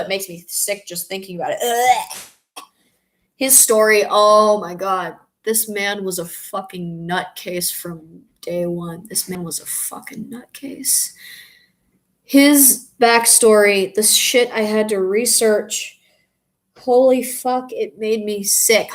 makes me sick just thinking about it. His story, oh my god. This man was a fucking nutcase from day one. This man was a fucking nutcase. His backstory, the shit I had to research, holy fuck, it made me sick.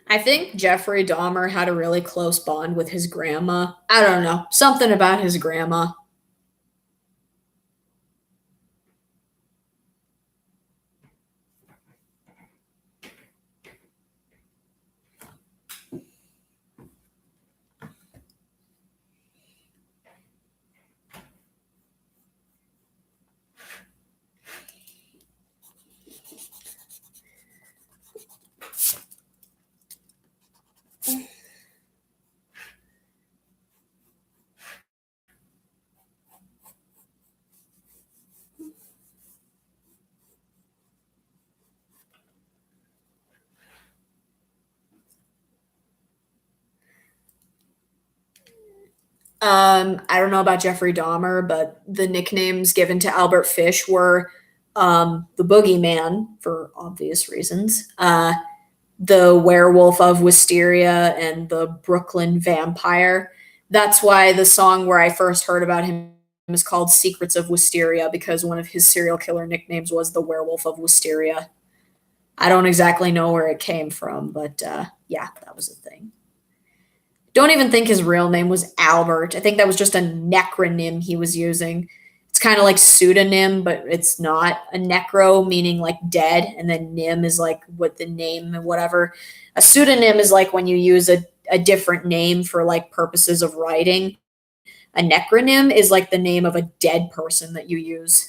I think Jeffrey Dahmer had a really close bond with his grandma. I don't know. Something about his grandma. I don't know about Jeffrey Dahmer, but the nicknames given to Albert Fish were the Boogeyman, for obvious reasons, the Werewolf of Wisteria, and the Brooklyn Vampire. That's why the song where I first heard about him is called Secrets of Wisteria, because one of his serial killer nicknames was the Werewolf of Wisteria. I don't exactly know where it came from, but yeah, that was a thing. Don't even think his real name was Albert. I think that was just a necronym he was using. It's kind of like pseudonym, but it's not a necro, meaning like dead, and then nym is like what the name and whatever. A pseudonym is like when you use a different name for like purposes of writing. A necronym is like the name of a dead person that you use.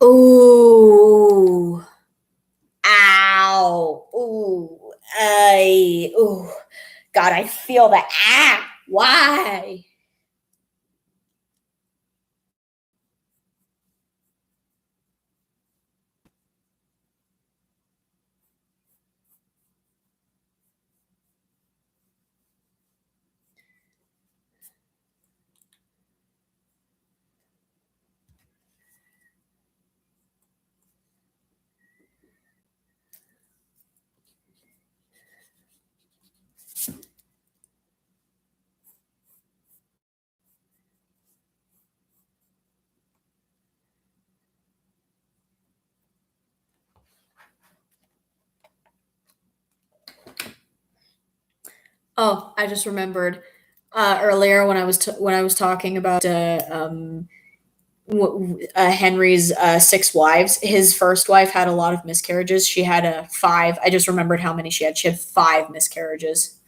Ooh. Ow. Ooh. Ooh. God, I feel that. Ah. Why? Oh, I just remembered earlier when I was talking about Henry's 6 wives. His first wife had a lot of miscarriages. She had 5. I just remembered how many she had. She had 5 miscarriages.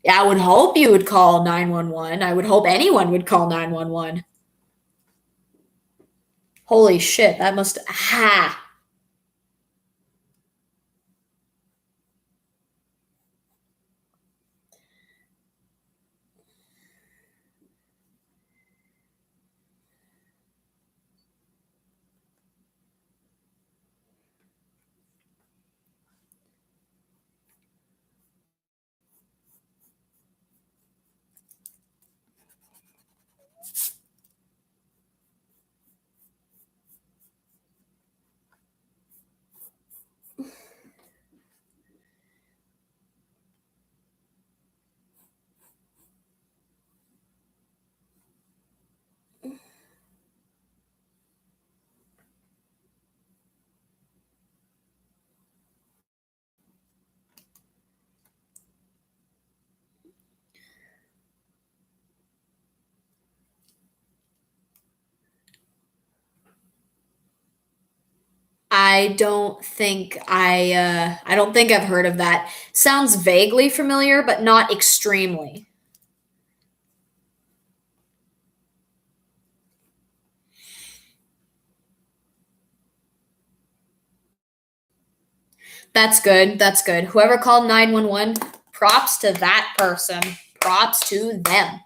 Yeah, I would hope you would call 911. I would hope anyone would call 911. Holy shit, that must ha. I don't think I've heard of that. Sounds vaguely familiar, but not extremely. That's good. That's good. Whoever called 911, props to that person. Props to them.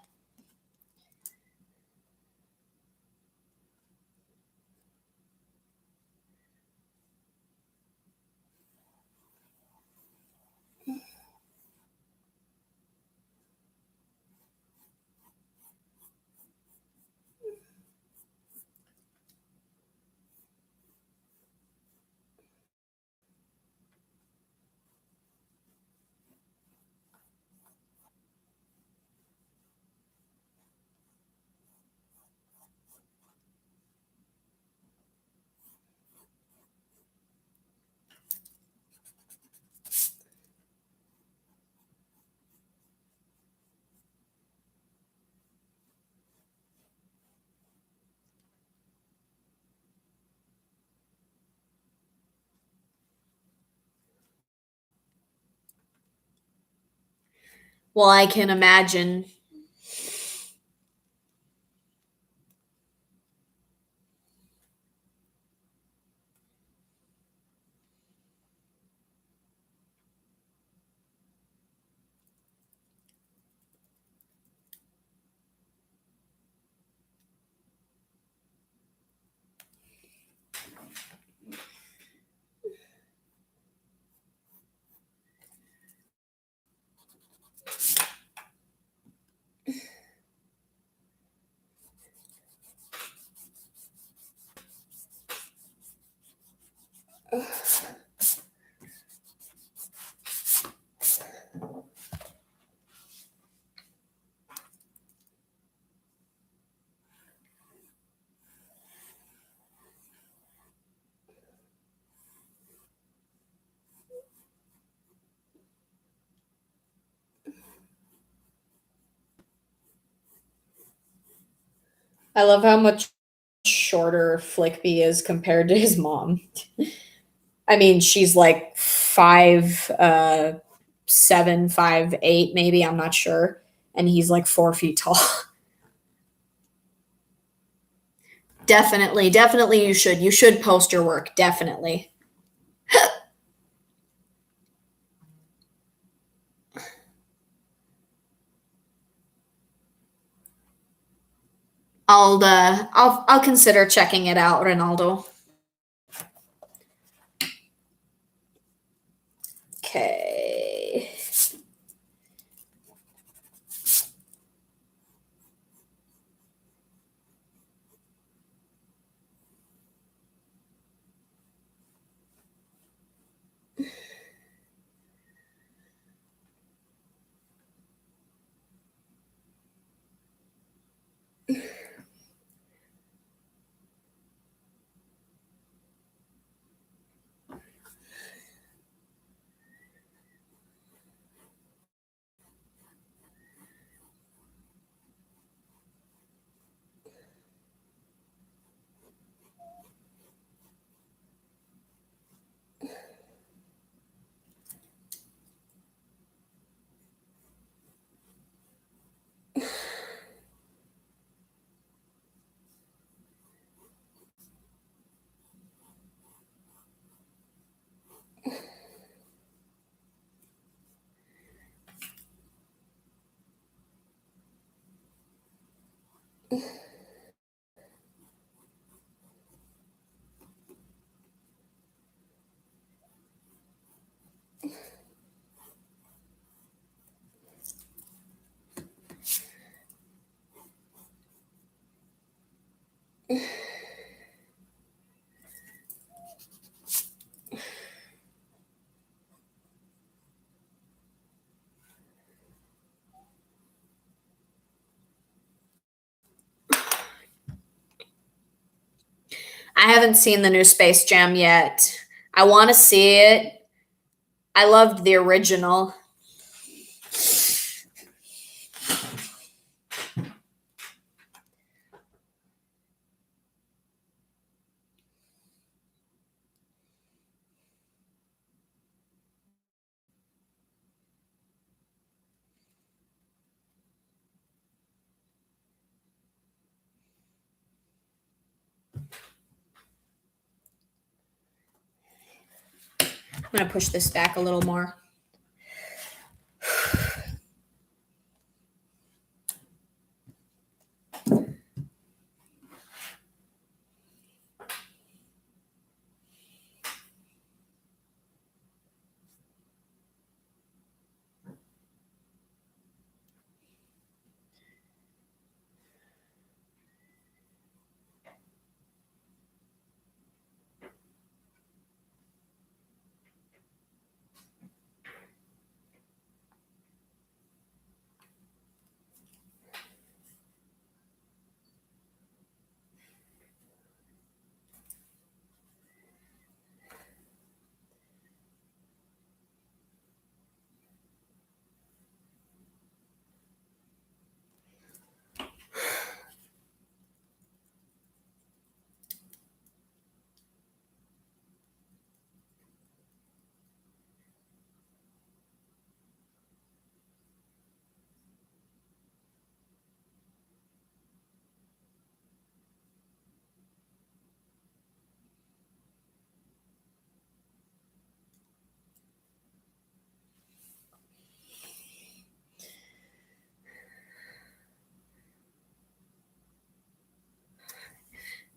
Well, I can imagine. I love how much shorter Flickby is compared to his mom. I mean, she's like 5'7", 5'8", maybe. I'm not sure, and he's like 4 feet tall. Definitely, definitely, you should. You should post your work. Definitely. I'll consider checking it out, Ronaldo. Okay. I haven't seen the new Space Jam yet. I want to see it. I loved the original. I'm going to push this back a little more.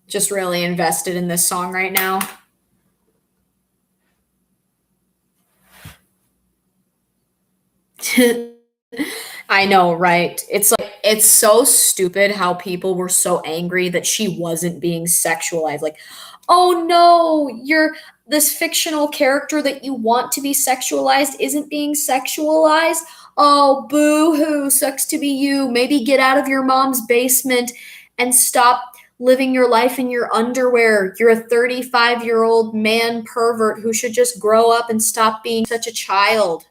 Just really invested in this song right now. I know, right? It's like, it's so stupid how people were so angry that she wasn't being sexualized. Like, oh no, you're this fictional character that you want to be sexualized isn't being sexualized. Oh, boo hoo, sucks to be you. Maybe get out of your mom's basement and stop living your life in your underwear. You're a 35-year-old man pervert who should just grow up and stop being such a child.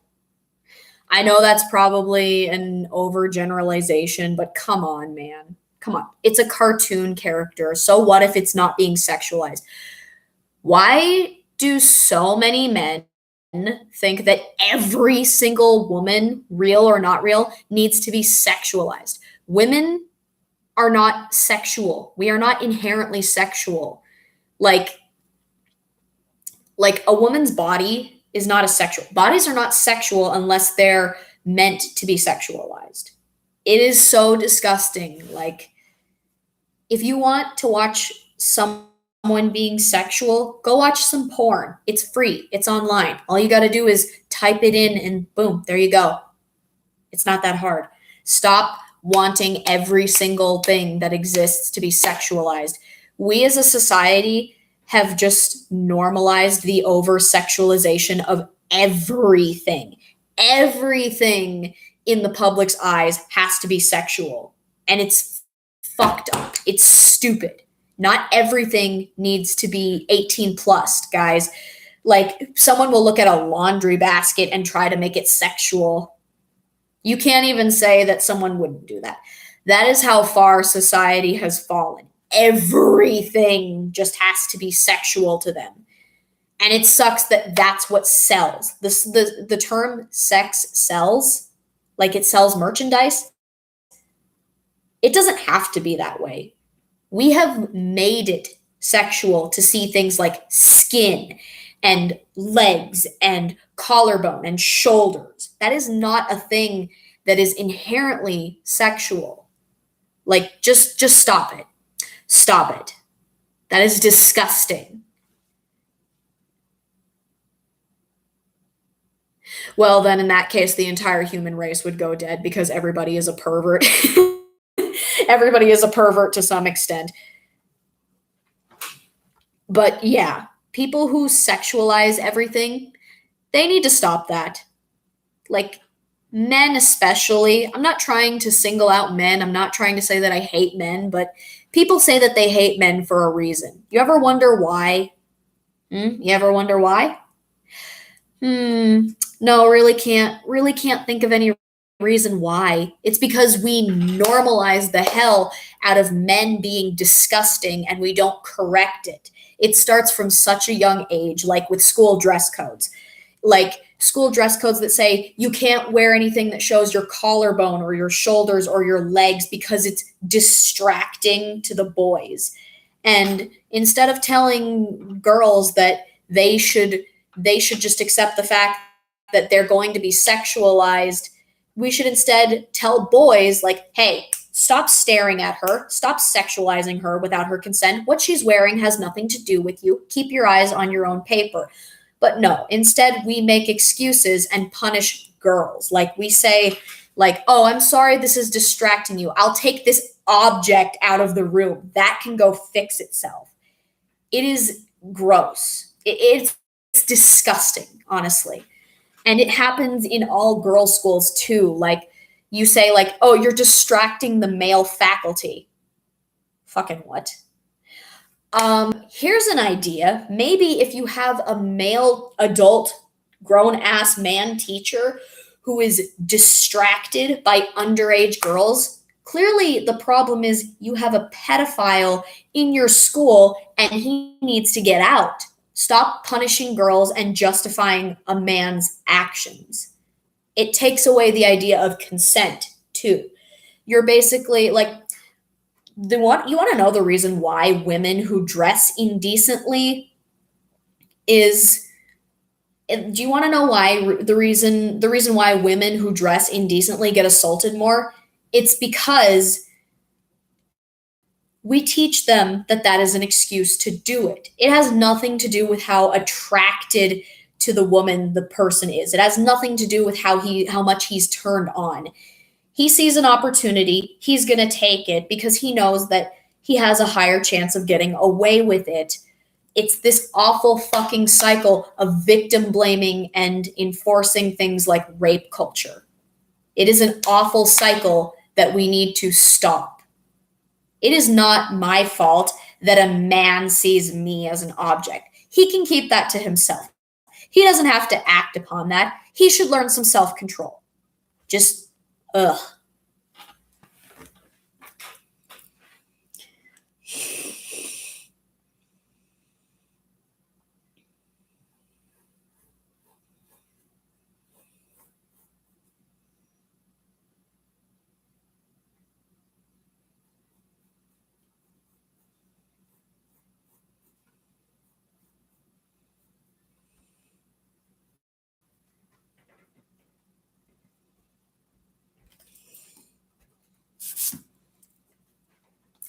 I know that's probably an overgeneralization, but come on, man. Come on. It's a cartoon character. So what if it's not being sexualized? Why do so many men think that every single woman, real or not real, needs to be sexualized? Women are not sexual. We are not inherently sexual. Like a woman's body is not a sexual. Bodies are not sexual unless they're meant to be sexualized. It is so disgusting. Like, if you want to watch someone being sexual, go watch some porn. It's free. It's online. All you got to do is type it in and boom, there you go. It's not that hard. Stop wanting every single thing that exists to be sexualized. We as a society have just normalized the over sexualization of everything. Everything in the public's eyes has to be sexual. And it's fucked up. It's stupid. Not everything needs to be 18 plus, guys. Like, someone will look at a laundry basket and try to make it sexual. You can't even say that someone wouldn't do that. That is how far society has fallen. Everything just has to be sexual to them. And it sucks that that's what sells. The term sex sells, like it sells merchandise. It doesn't have to be that way. We have made it sexual to see things like skin and legs and collarbone and shoulders. That is not a thing that is inherently sexual. Like, just stop it. Stop it. That is disgusting. Well, then in that case, the entire human race would go dead because everybody is a pervert. Everybody is a pervert to some extent. But yeah, people who sexualize everything, they need to stop that. Like, men especially. I'm not trying to single out men. I'm not trying to say that I hate men, but people say that they hate men for a reason. You ever wonder why? You ever wonder why? No, really can't think of any reason why. It's because we normalize the hell out of men being disgusting and we don't correct it. It starts from such a young age, like with school dress codes. Like school dress codes that say you can't wear anything that shows your collarbone or your shoulders or your legs because it's distracting to the boys. And instead of telling girls that they should just accept the fact that they're going to be sexualized, we should instead tell boys, like, hey, stop staring at her, stop sexualizing her without her consent. What she's wearing has nothing to do with you. Keep your eyes on your own paper. But no, instead we make excuses and punish girls. Like we say, like, oh, I'm sorry, this is distracting you. I'll take this object out of the room. That can go fix itself. It is gross. It's disgusting, honestly. And it happens in all girls' schools too. Like you say, like, oh, you're distracting the male faculty. Fucking what? Here's an idea. Maybe if you have a male adult grown ass man teacher who is distracted by underage girls, clearly the problem is you have a pedophile in your school and he needs to get out. Stop punishing girls and justifying a man's actions. It takes away the idea of consent too. You're basically like, you want to know the reason why women who dress indecently is do you want to know why the reason why women who dress indecently get assaulted more? It's because we teach them that that is an excuse to do it. It has nothing to do with how attracted to the woman the person is. It has nothing to do with how much he's turned on. He sees an opportunity, he's going to take it because he knows that he has a higher chance of getting away with it. It's this awful fucking cycle of victim blaming and enforcing things like rape culture. It is an awful cycle that we need to stop. It is not my fault that a man sees me as an object. He can keep that to himself. He doesn't have to act upon that. He should learn some self-control. Just, ugh.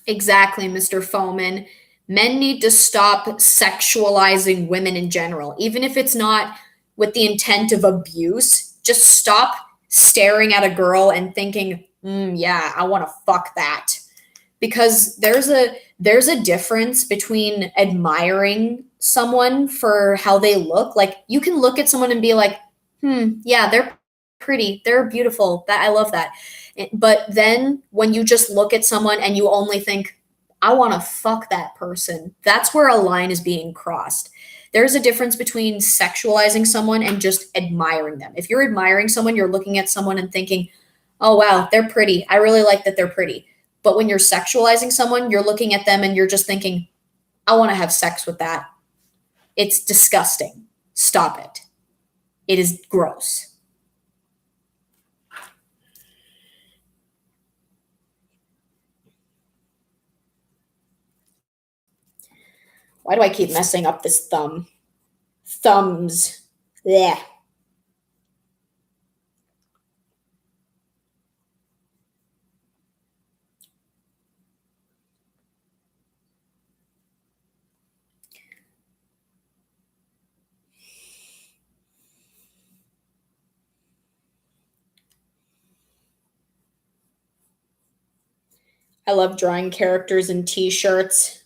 Exactly, Mr. Foreman. Men need to stop sexualizing women in general, even if it's not with the intent of abuse. Just stop staring at a girl and thinking, yeah, I want to fuck that. Because there's a difference between admiring someone for how they look. Like you can look at someone and be like, yeah, they're pretty, they're beautiful. That I love that. But then when you just look at someone and you only think, I want to fuck that person, that's where a line is being crossed. There's a difference between sexualizing someone and just admiring them. If you're admiring someone, you're looking at someone and thinking, oh, wow, they're pretty. I really like that they're pretty. But when you're sexualizing someone, you're looking at them and you're just thinking, I want to have sex with that. It's disgusting. Stop it. It is gross. Why do I keep messing up this thumb? Thumbs. Yeah. I love drawing characters in t-shirts.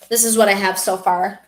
This is what I have so far.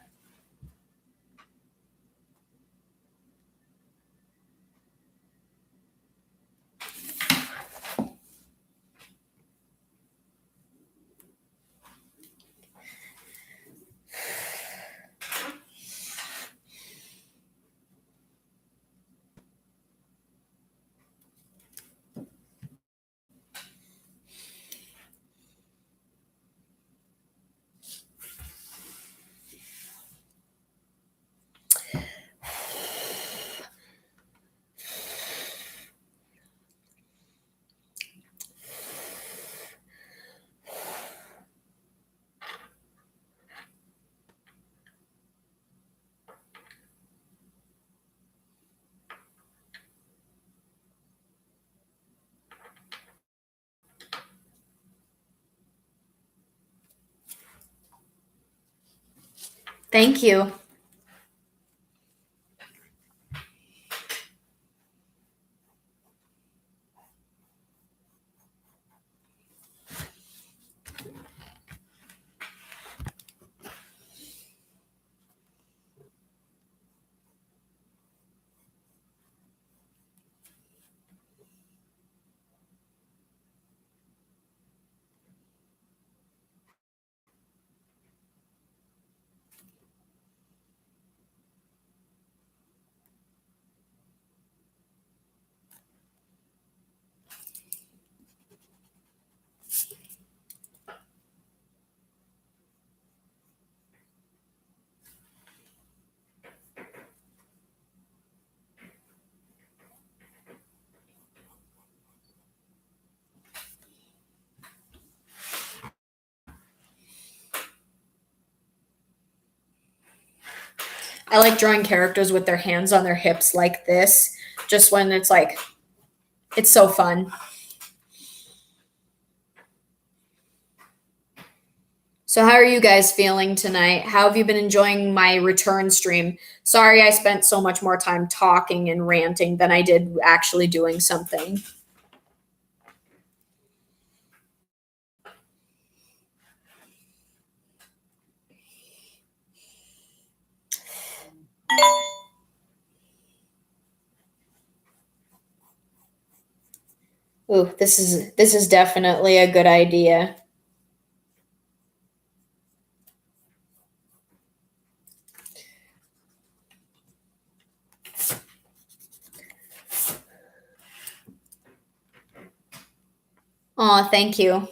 Thank you. I like drawing characters with their hands on their hips like this, just when it's like, it's so fun. So how are you guys feeling tonight? How have you been enjoying my return stream? Sorry I spent so much more time talking and ranting than I did actually doing something. Ooh, this is definitely a good idea. Oh, thank you.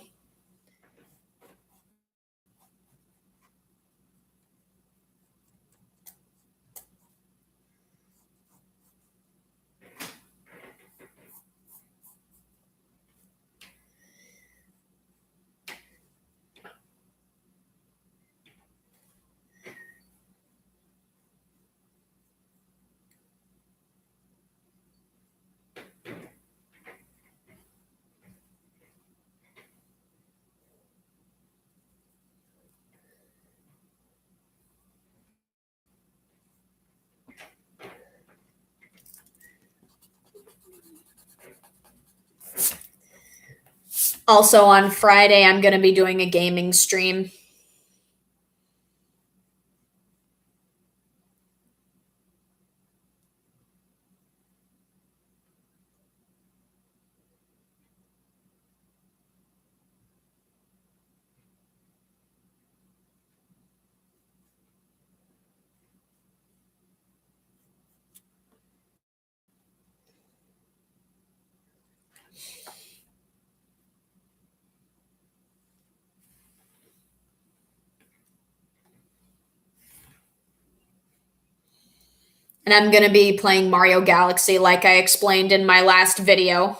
Also on Friday, I'm going to be doing a gaming stream. And I'm going to be playing Mario Galaxy like I explained in my last video.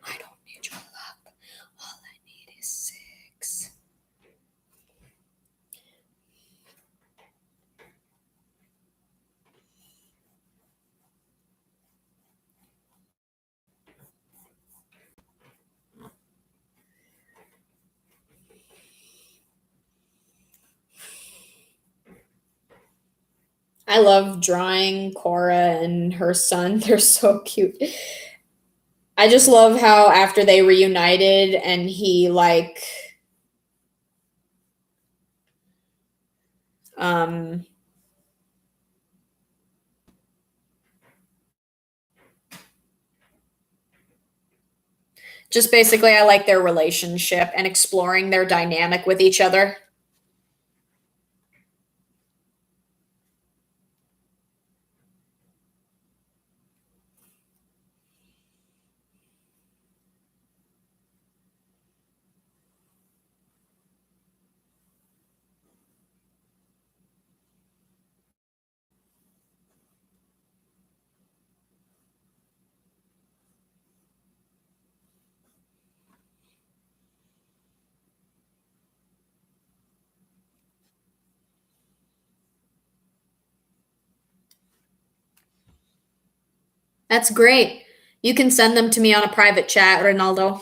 I don't need your luck. All I need is 6. I love drawing Cora and her son. They're so cute. I just love how after they reunited and he like um just basically I like their relationship and exploring their dynamic with each other. That's great. You can send them to me on a private chat, Ronaldo.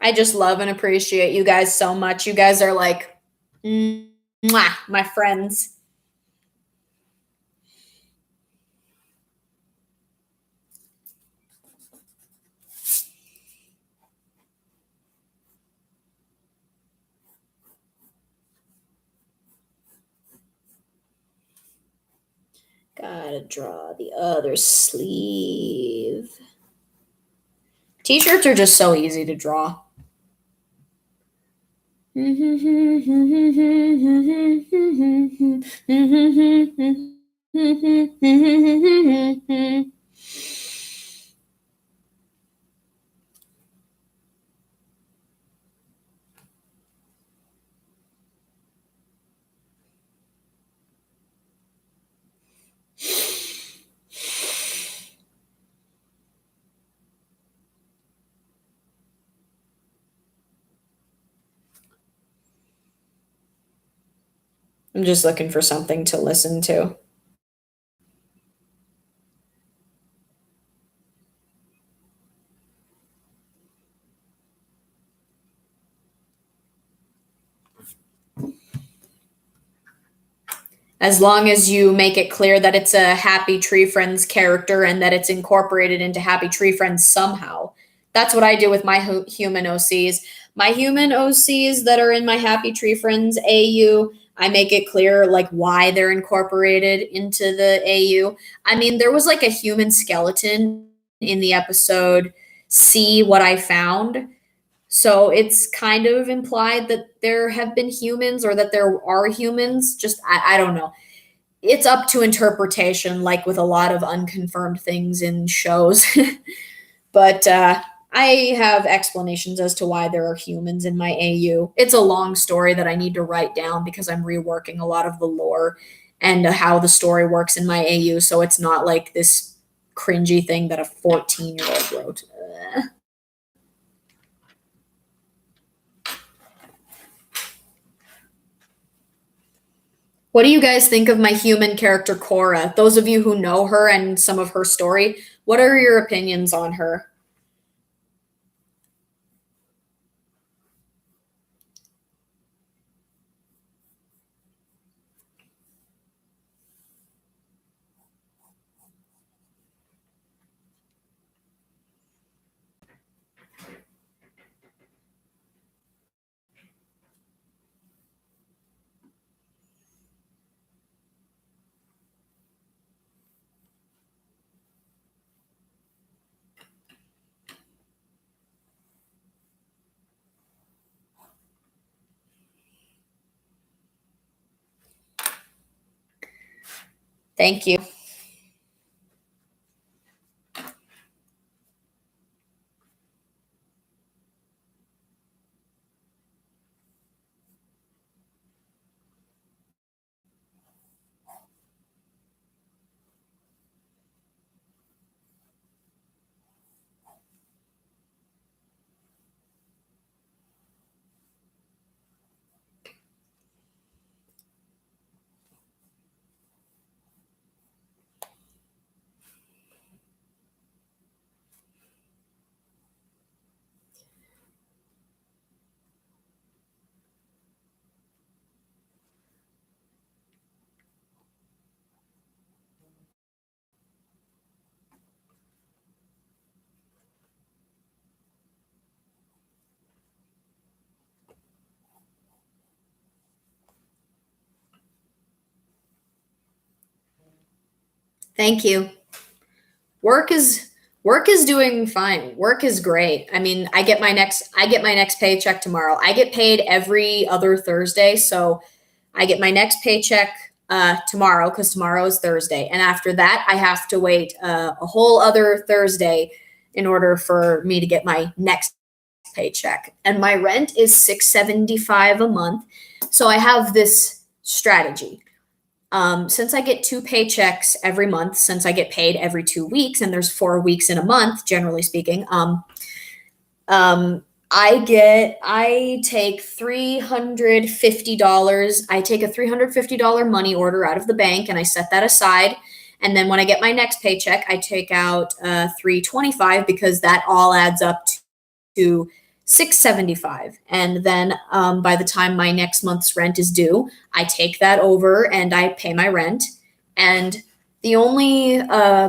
I just love and appreciate you guys so much. You guys are like mwah, my friends. Gotta draw the other sleeve. T-shirts are just so easy to draw. I'm just looking for something to listen to. As long as you make it clear that it's a Happy Tree Friends character and that it's incorporated into Happy Tree Friends somehow. That's what I do with my human OCs. My human OCs that are in my Happy Tree Friends AU, I make it clear like why they're incorporated into the AU. I mean, there was like a human skeleton in the episode See What I Found. So it's kind of implied that there have been humans or that there are humans. Just, I don't know. It's up to interpretation, like with a lot of unconfirmed things in shows. But I have explanations as to why there are humans in my AU. It's a long story that I need to write down because I'm reworking a lot of the lore and how the story works in my AU. So it's not like this cringy thing that a 14-year-old wrote. What do you guys think of my human character, Cora? Those of you who know her and some of her story, what are your opinions on her? Thank you. Thank you. Work is doing fine. Work is great. I mean, I get my next paycheck tomorrow. I get paid every other Thursday, so I get my next paycheck tomorrow because tomorrow is Thursday, and after that, I have to wait a whole other Thursday in order for me to get my next paycheck. And my rent is $675 a month, so I have this strategy. Since I get two paychecks every month, since I get paid every 2 weeks, and there's 4 weeks in a month, generally speaking, I take $350. I take a $350 money order out of the bank and I set that aside. And then when I get my next paycheck, I take out $325 because that all adds up to $675. And then by the time my next month's rent is due, I take that over and I pay my rent. And the only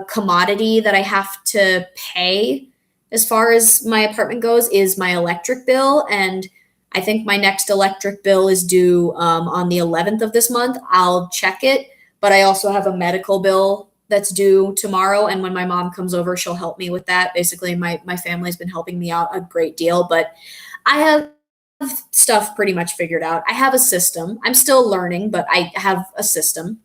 commodity that I have to pay as far as my apartment goes is my electric bill. And I think my next electric bill is due on the 11th of this month. I'll check it. But I also have a medical bill that's due tomorrow. And when my mom comes over, she'll help me with that. Basically, my family's been helping me out a great deal. But I have stuff pretty much figured out. I have a system. I'm still learning, but I have a system.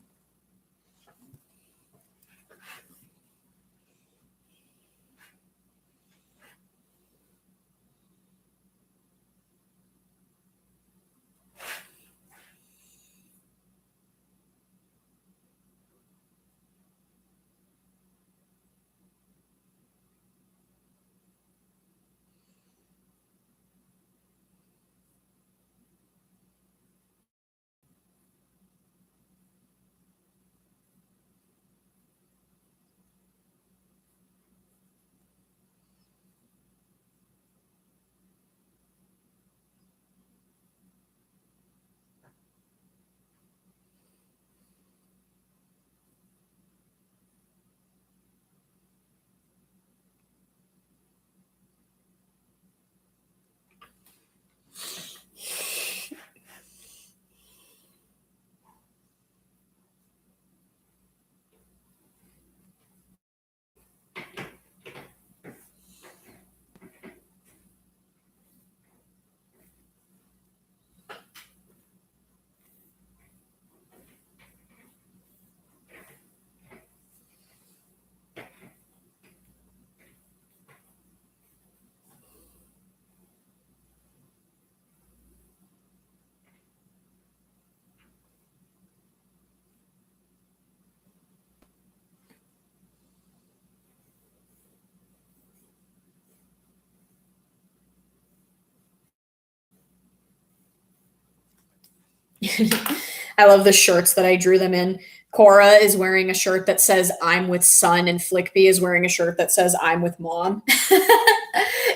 I love the shirts that I drew them in. Cora is wearing a shirt that says I'm with son, and Flickby is wearing a shirt that says I'm with mom.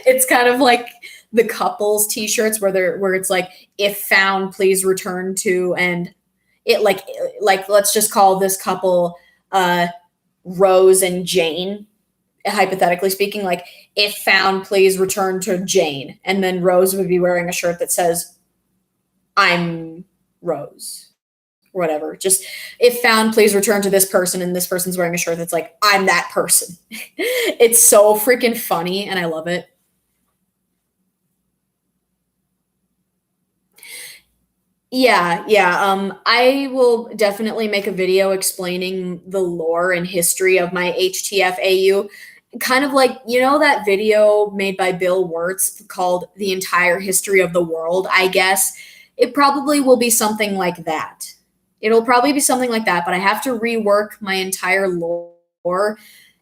It's kind of like the couples t-shirts where it's like, if found, please return to, and it like let's just call this couple Rose and Jane, hypothetically speaking, like, if found, please return to Jane. And then Rose would be wearing a shirt that says I'm Rose, or whatever. Just, if found, please return to this person, and this person's wearing a shirt that's like, I'm that person. It's so freaking funny, and I love it. Yeah. I will definitely make a video explaining the lore and history of my HTFAU. Kind of like, that video made by Bill Wirtz called The Entire History of the World, I guess. It probably will be something like that. It'll probably be something like that, but I have to rework my entire lore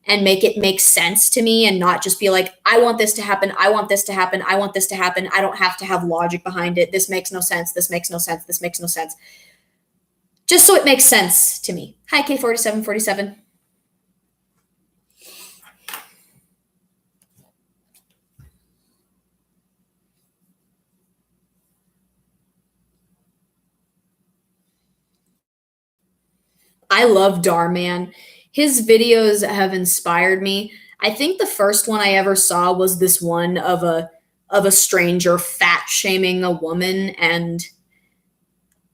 and make it make sense to me and not just be like, I want this to happen, I want this to happen, I want this to happen. I don't have to have logic behind it. This makes no sense. This makes no sense. This makes no sense. Just so it makes sense to me. Hi, K4747. I love Darman. His videos have inspired me. I think the first one I ever saw was this one of a stranger fat shaming a woman, and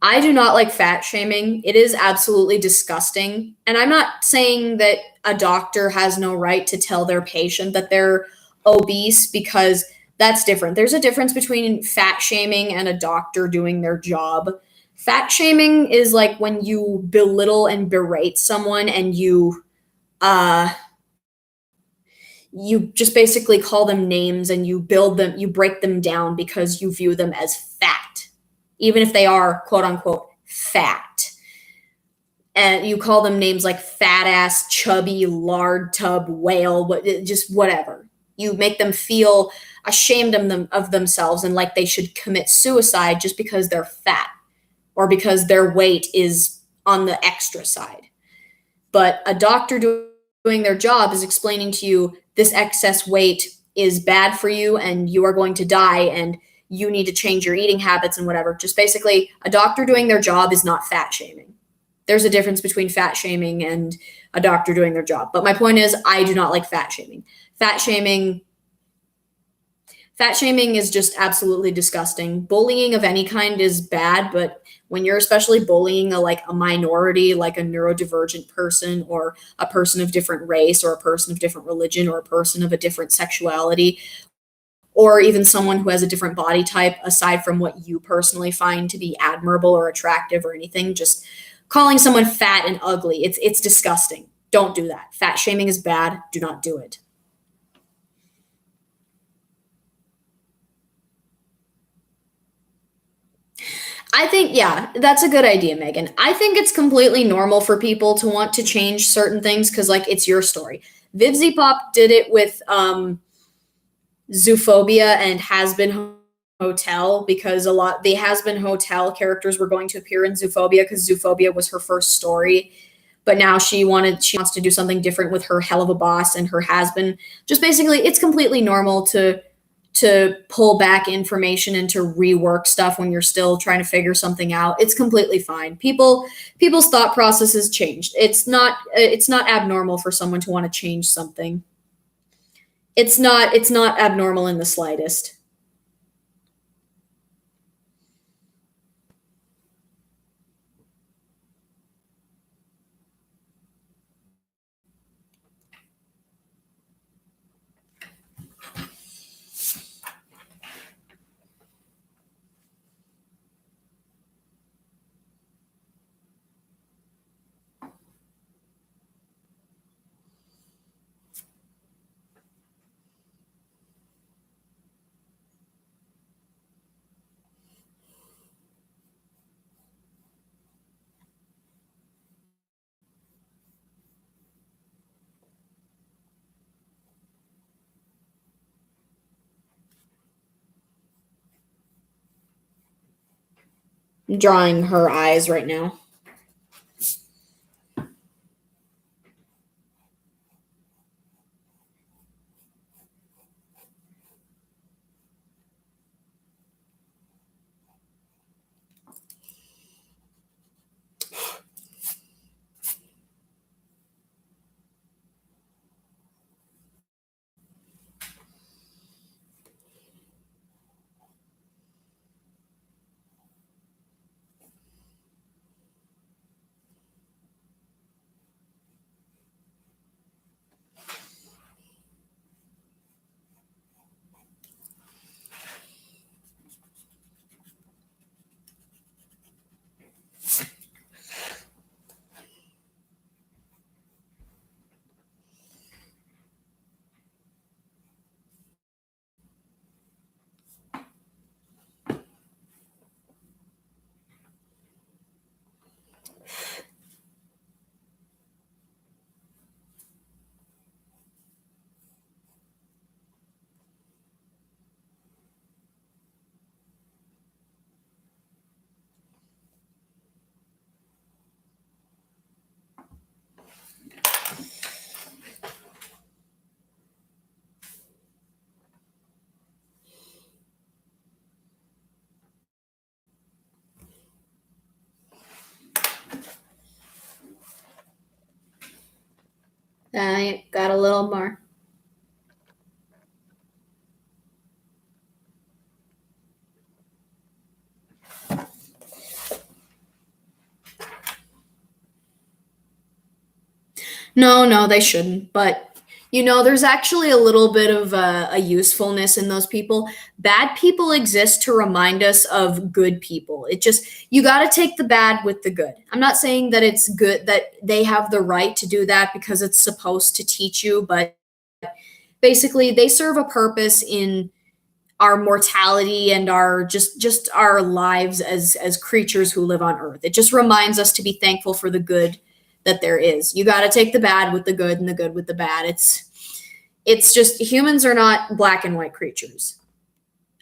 I do not like fat shaming. It is absolutely disgusting. And I'm not saying that a doctor has no right to tell their patient that they're obese, because that's different. There's a difference between fat shaming and a doctor doing their job. Fat shaming is like when you belittle and berate someone, and uh you just basically call them names, and you break them down because you view them as fat, even if they are quote unquote fat. And you call them names like fat ass, chubby, lard tub, whale, just whatever. You make them feel ashamed of themselves, and like they should commit suicide just because they're fat or because their weight is on the extra side. But a doctor doing their job is explaining to you, this excess weight is bad for you and you are going to die, and you need to change your eating habits and whatever. Just basically, a doctor doing their job is not fat shaming. There's a difference between fat shaming and a doctor doing their job. But my point is, I do not like fat shaming. Fat shaming is just absolutely disgusting. Bullying of any kind is bad, but when you're especially bullying a minority, like a neurodivergent person, or a person of different race, or a person of different religion, or a person of a different sexuality, or even someone who has a different body type aside from what you personally find to be admirable or attractive or anything, just calling someone fat and ugly, it's disgusting. Don't do that. Fat shaming is bad. Do not do it. I think, yeah, that's a good idea, Megan. I think it's completely normal for people to want to change certain things because, like, it's your story. Vivzy Pop did it with Zoophobia and Has Been Hotel, because the Has Been Hotel characters were going to appear in Zoophobia because Zoophobia was her first story. But now she wants to do something different with her Hell of a Boss and her Has Been. Just basically, it's completely normal to pull back information and to rework stuff when you're still trying to figure something out. It's completely fine. People's thought processes changed. It's not abnormal for someone to want to change something. It's not abnormal in the slightest. I'm drawing her eyes right now. I got a little more. No, they shouldn't. But there's actually a little bit of a usefulness in those people. Bad people exist to remind us of good people. It just you got to take the bad with the good. I'm not saying that it's good that they have the right to do that because it's supposed to teach you, but basically they serve a purpose in our mortality and our just our lives as creatures who live on earth. It just reminds us to be thankful for the good that there is. You got to take the bad with the good and the good with the bad. It's just humans are not black and white creatures.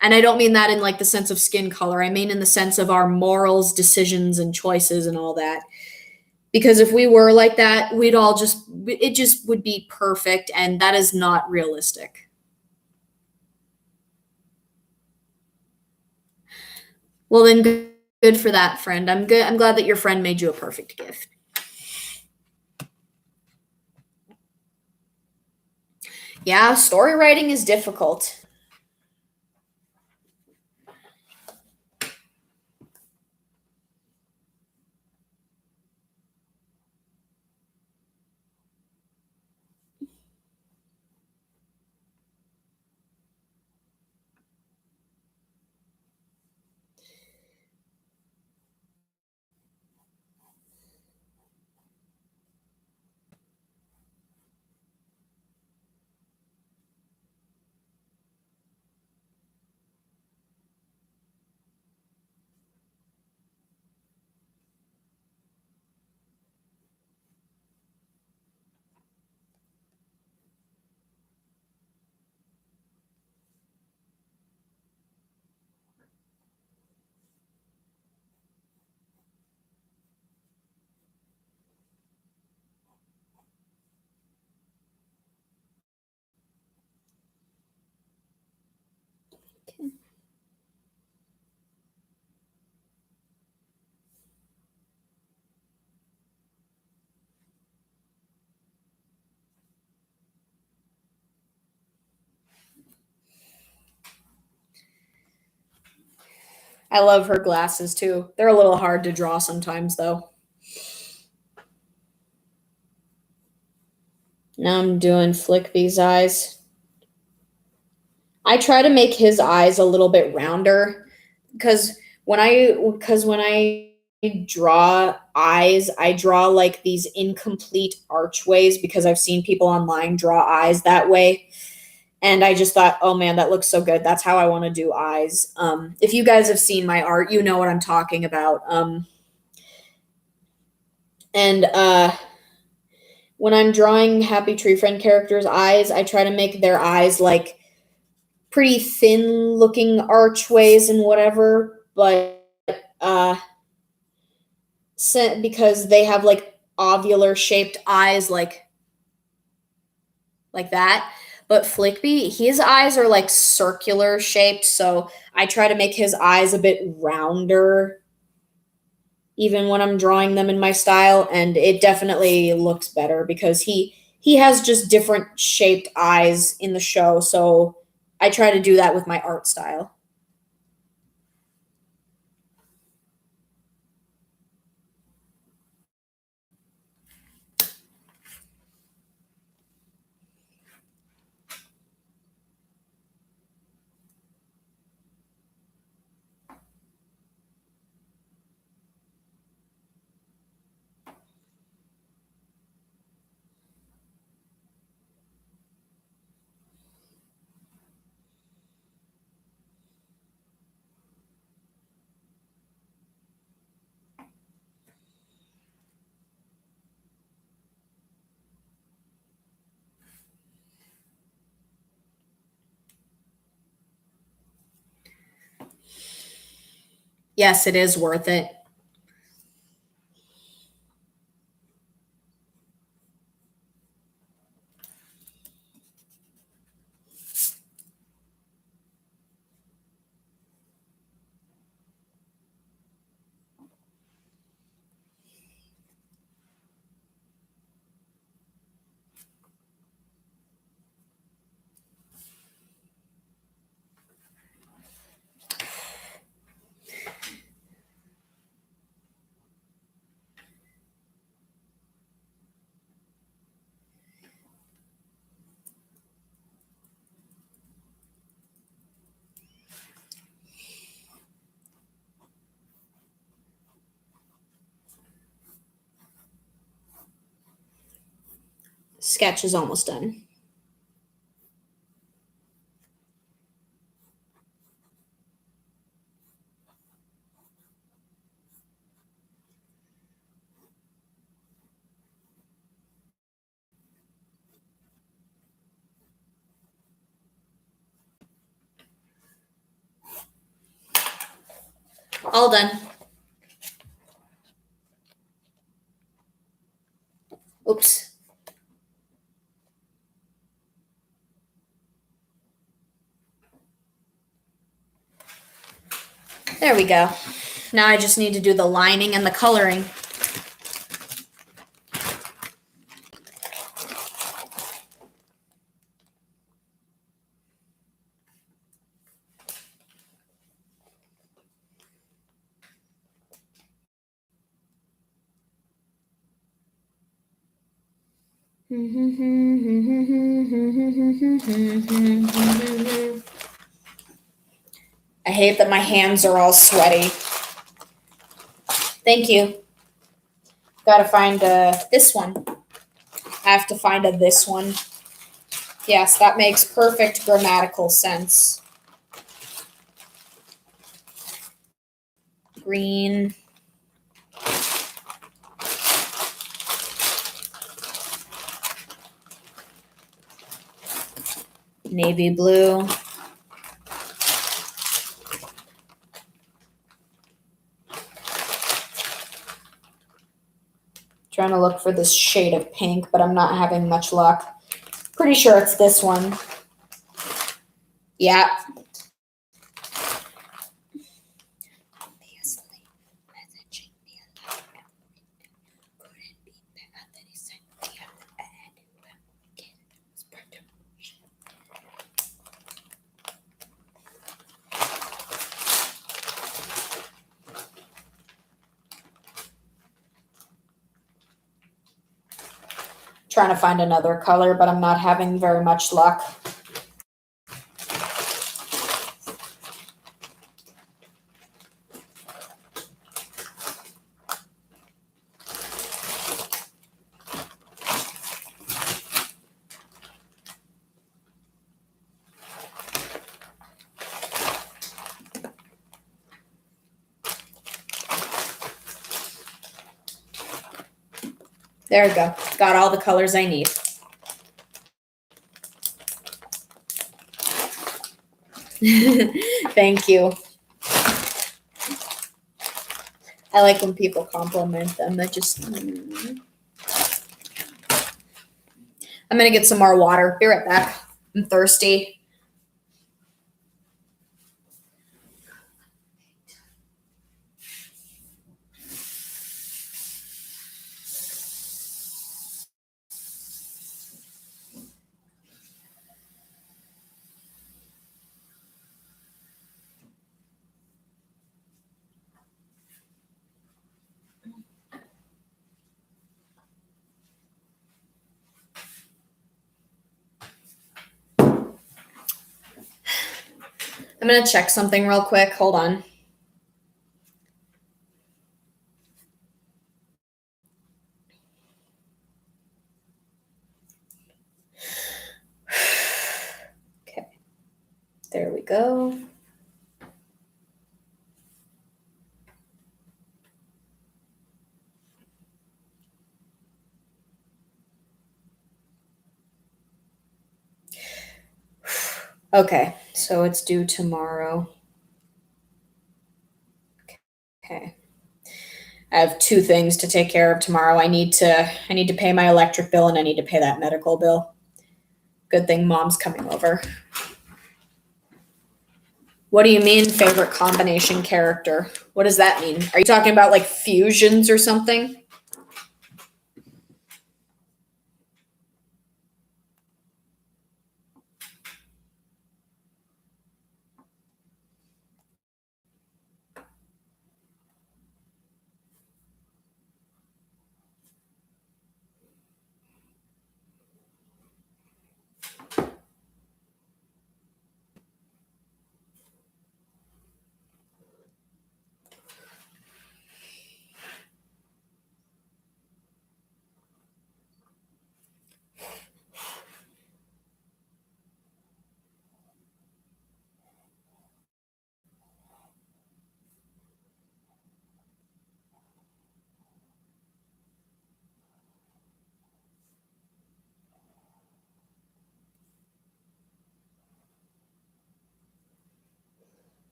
And I don't mean that in like the sense of skin color. I mean in the sense of our morals, decisions and choices and all that. Because if we were like that, we'd all it just would be perfect and that is not realistic. Well, then good for that friend. I'm good. I'm glad that your friend made you a perfect gift. Yeah, story writing is difficult. I love her glasses too. They're a little hard to draw sometimes though. Now I'm doing Flickby's eyes. I try to make his eyes a little bit rounder because when I draw eyes, I draw like these incomplete archways because I've seen people online draw eyes that way. And I just thought, oh man, that looks so good. That's how I want to do eyes. If you guys have seen my art, you know what I'm talking about. And when I'm drawing Happy Tree Friend characters' eyes, I try to make their eyes like pretty thin looking archways and whatever, but uh, because they have like ovular shaped eyes, like that. But Flickby, his eyes are like circular shaped, so I try to make his eyes a bit rounder even when I'm drawing them in my style, and it definitely looks better because he has just different shaped eyes in the show, so I try to do that with my art style. Yes, it is worth it. sketch is almost done. All done. Oops. There we go. Now I just need to do the lining and the coloring. I hate that my hands are all sweaty. Thank you. Gotta find this one. I have to find this one. Yes, that makes perfect grammatical sense. Green. Navy blue. Trying to look for this shade of pink, but I'm not having much luck. Pretty sure it's this one. Yeah. Trying to find another color, but I'm not having very much luck. There we go. Got all the colors I need. Thank you. I like when people compliment them. That just. I'm gonna get some more water. Be right back. I'm thirsty. I'm gonna check something real quick. Hold on. Okay. There we go. Okay, so it's due tomorrow. Okay. I have two things to take care of tomorrow. I need to pay my electric bill and I need to pay that medical bill. Good thing mom's coming over. What do you mean favorite combination character? What does that mean? Are you talking about like fusions or something?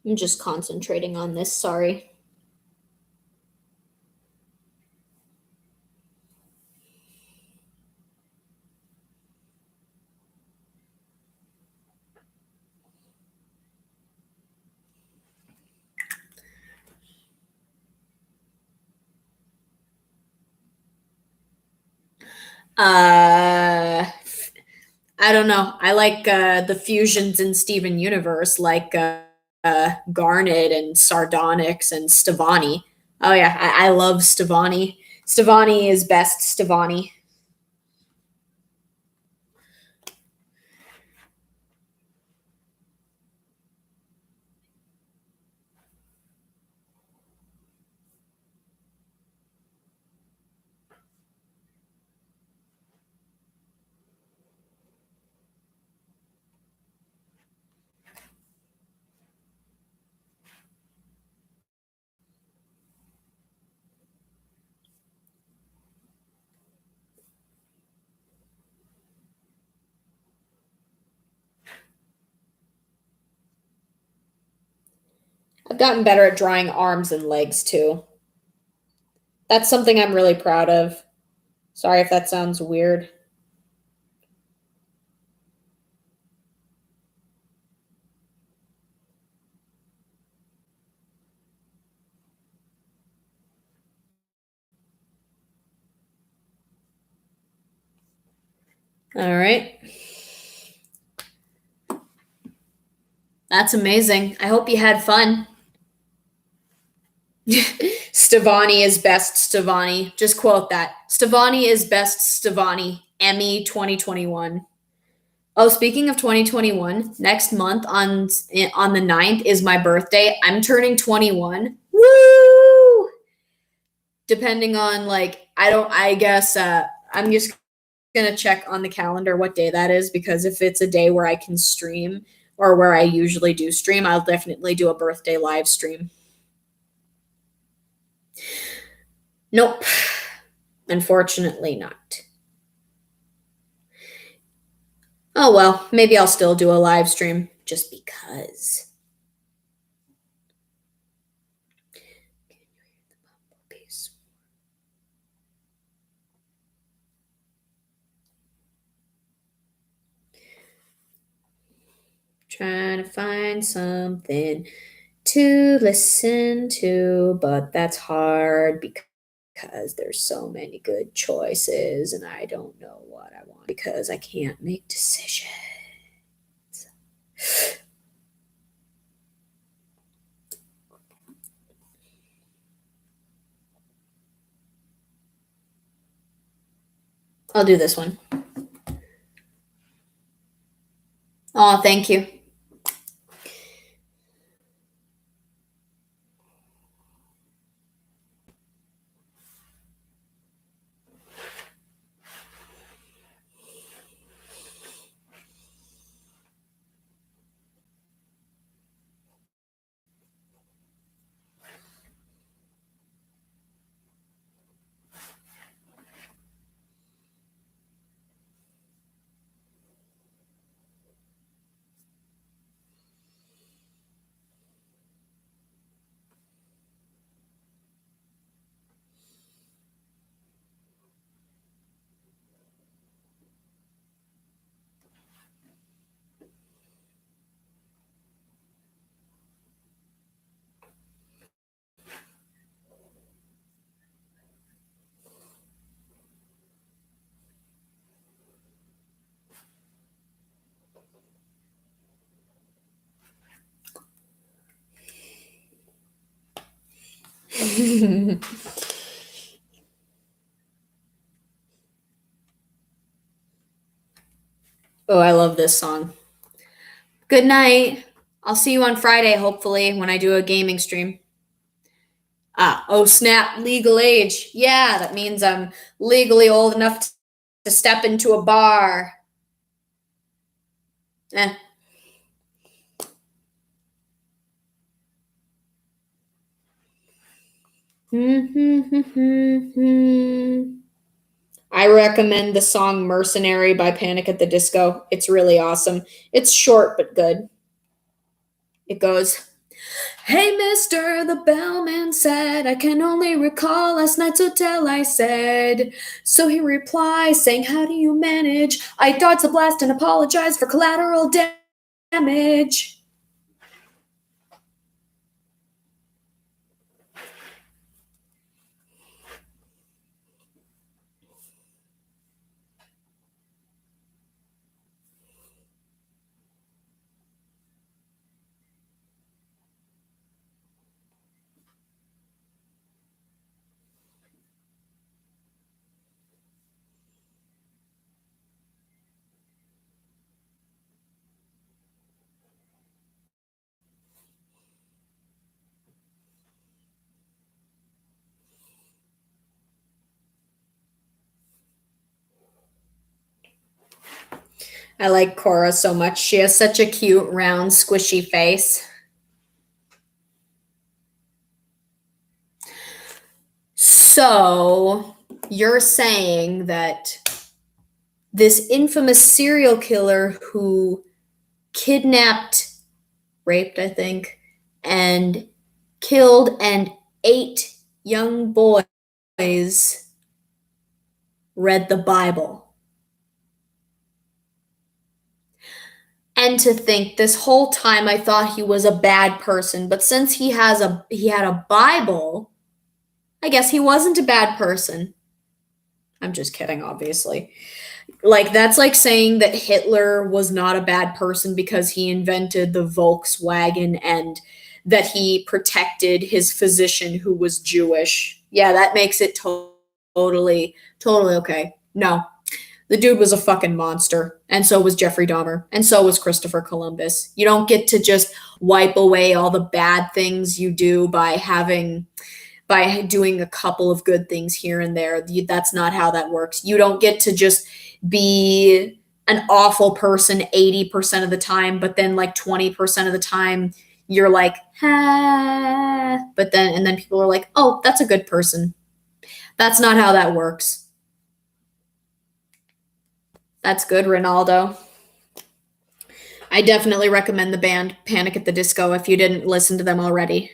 I'm just concentrating on this, sorry. I don't know. I like the fusions in Steven Universe, like Garnet and Sardonyx and Stevani. Oh yeah, I love Stevani. Stevani is best Stevani. I've gotten better at drawing arms and legs too. That's something I'm really proud of. Sorry if that sounds weird. All right. That's amazing. I hope you had fun. Stevani is best Stevani. Just quote that. Stevani is best Stevani. Emmy 2021. Oh, speaking of 2021, next month on the 9th is my birthday. I'm turning 21. Woo! Depending on like I guess I'm just going to check on the calendar what day that is, because if it's a day where I can stream or where I usually do stream, I'll definitely do a birthday live stream. Nope. Unfortunately not. Oh well, maybe I'll still do a live stream just because. Trying to find something to listen to, but that's hard because there's so many good choices and I don't know what I want because I can't make decisions. I'll do this one. Oh, thank you. Oh, I love this song. Good night. I'll see you on Friday, hopefully, when I do a gaming stream. Oh snap, legal age. Yeah, that means I'm legally old enough to step into a bar. Eh. I recommend the song Mercenary by Panic at the Disco. It's really awesome. It's short but good. It goes, Hey, mister, the bellman said, I can only recall last night's hotel, I said. So he replies, saying, how do you manage? I dodged the blast and apologized for collateral damage. I like Cora so much. She has such a cute, round, squishy face. So, you're saying that this infamous serial killer who kidnapped, raped, I think, and killed and ate young boys read the Bible. And to think this whole time I thought he was a bad person, but since he had a Bible, I guess he wasn't a bad person. I'm just kidding, obviously. Like, that's like saying that Hitler was not a bad person because he invented the Volkswagen and that he protected his physician who was Jewish. Yeah, that makes it totally okay. No, the dude was a fucking monster. And so was Jeffrey Dahmer. And so was Christopher Columbus. You don't get to just wipe away all the bad things you do by doing a couple of good things here and there. That's not how that works. You don't get to just be an awful person 80% of the time, but then like 20% of the time you're like, but then people are like, oh, that's a good person. That's not how that works. That's good, Ronaldo. I definitely recommend the band Panic at the Disco if you didn't listen to them already.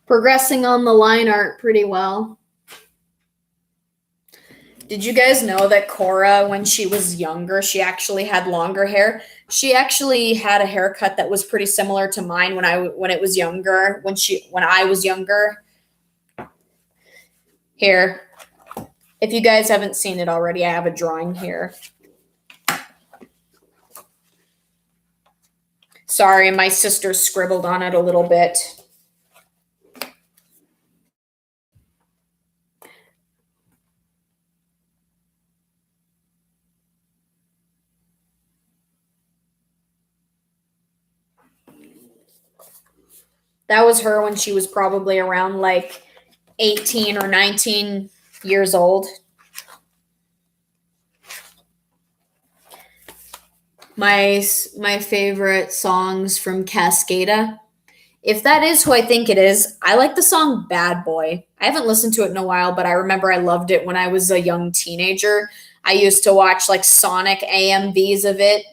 Progressing on the line art pretty well. Did you guys know that Cora, when she was younger, she actually had longer hair? She actually had a haircut that was pretty similar to mine when I was younger. When I was younger. Here, if you guys haven't seen it already, I have a drawing here. Sorry, my sister scribbled on it a little bit. That was her when she was probably around like 18 or 19 years old. My favorite songs from Cascada. If that is who I think it is, I like the song Bad Boy. I haven't listened to it in a while, but I remember I loved it when I was a young teenager. I used to watch like Sonic AMVs of it.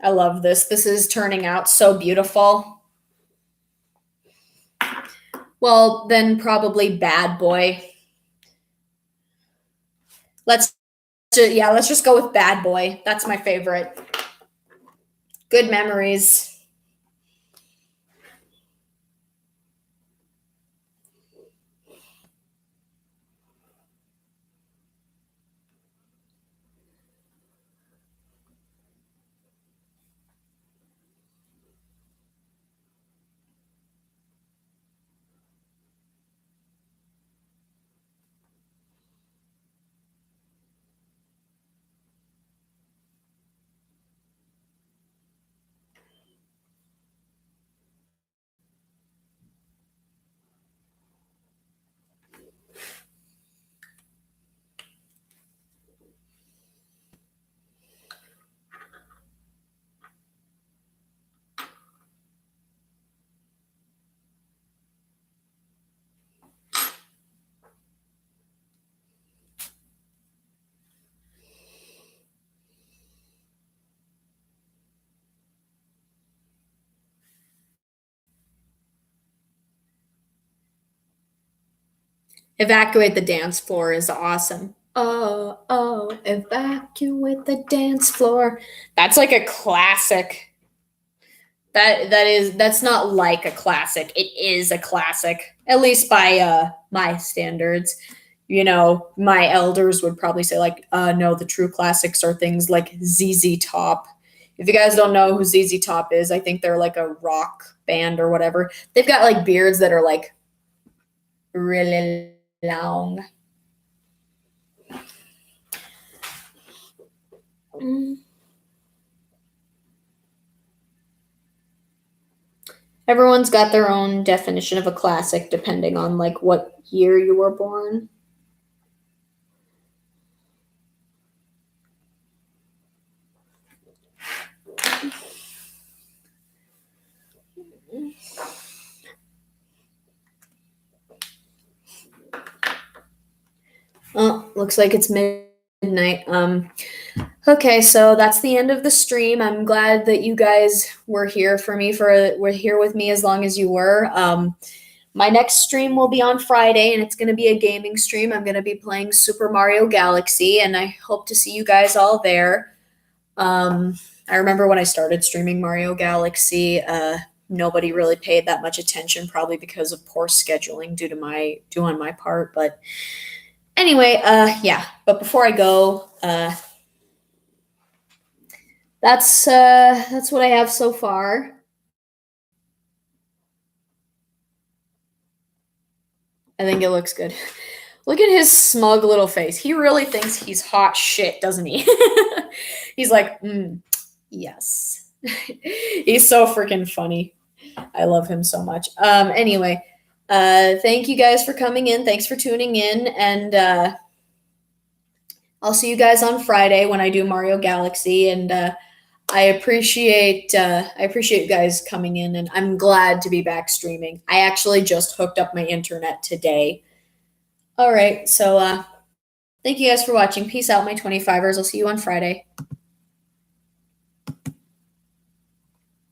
I love this. This is turning out so beautiful. Well, then probably Bad Boy. Let's just go with Bad Boy. That's my favorite. Good memories. Evacuate the dance floor is awesome. Oh, oh, evacuate the dance floor. That's like a classic. That's not like a classic. It is a classic, at least by my standards. You know, my elders would probably say like, no, the true classics are things like ZZ Top. If you guys don't know who ZZ Top is, I think they're like a rock band or whatever. They've got like beards that are like really long. Everyone's got their own definition of a classic depending on like what year you were born. Oh, looks like it's midnight. Okay, so that's the end of the stream. I'm glad that you guys were here were here with me as long as you were. My next stream will be on Friday, and it's going to be a gaming stream. I'm going to be playing Super Mario Galaxy, and I hope to see you guys all there. I remember when I started streaming Mario Galaxy, nobody really paid that much attention, probably because of poor scheduling due on my part. But anyway, yeah. But before I go, that's what I have so far. I think it looks good. Look at his smug little face. He really thinks he's hot shit, doesn't he? He's like, yes. He's so freaking funny. I love him so much. Anyway, thank you guys for coming in. Thanks for tuning in, and I'll see you guys on Friday when I do Mario Galaxy. And I appreciate you guys coming in, and I'm glad to be back streaming. I actually just hooked up my internet today. All right, so thank you guys for watching. Peace out, my 25ers. I'll see you on Friday.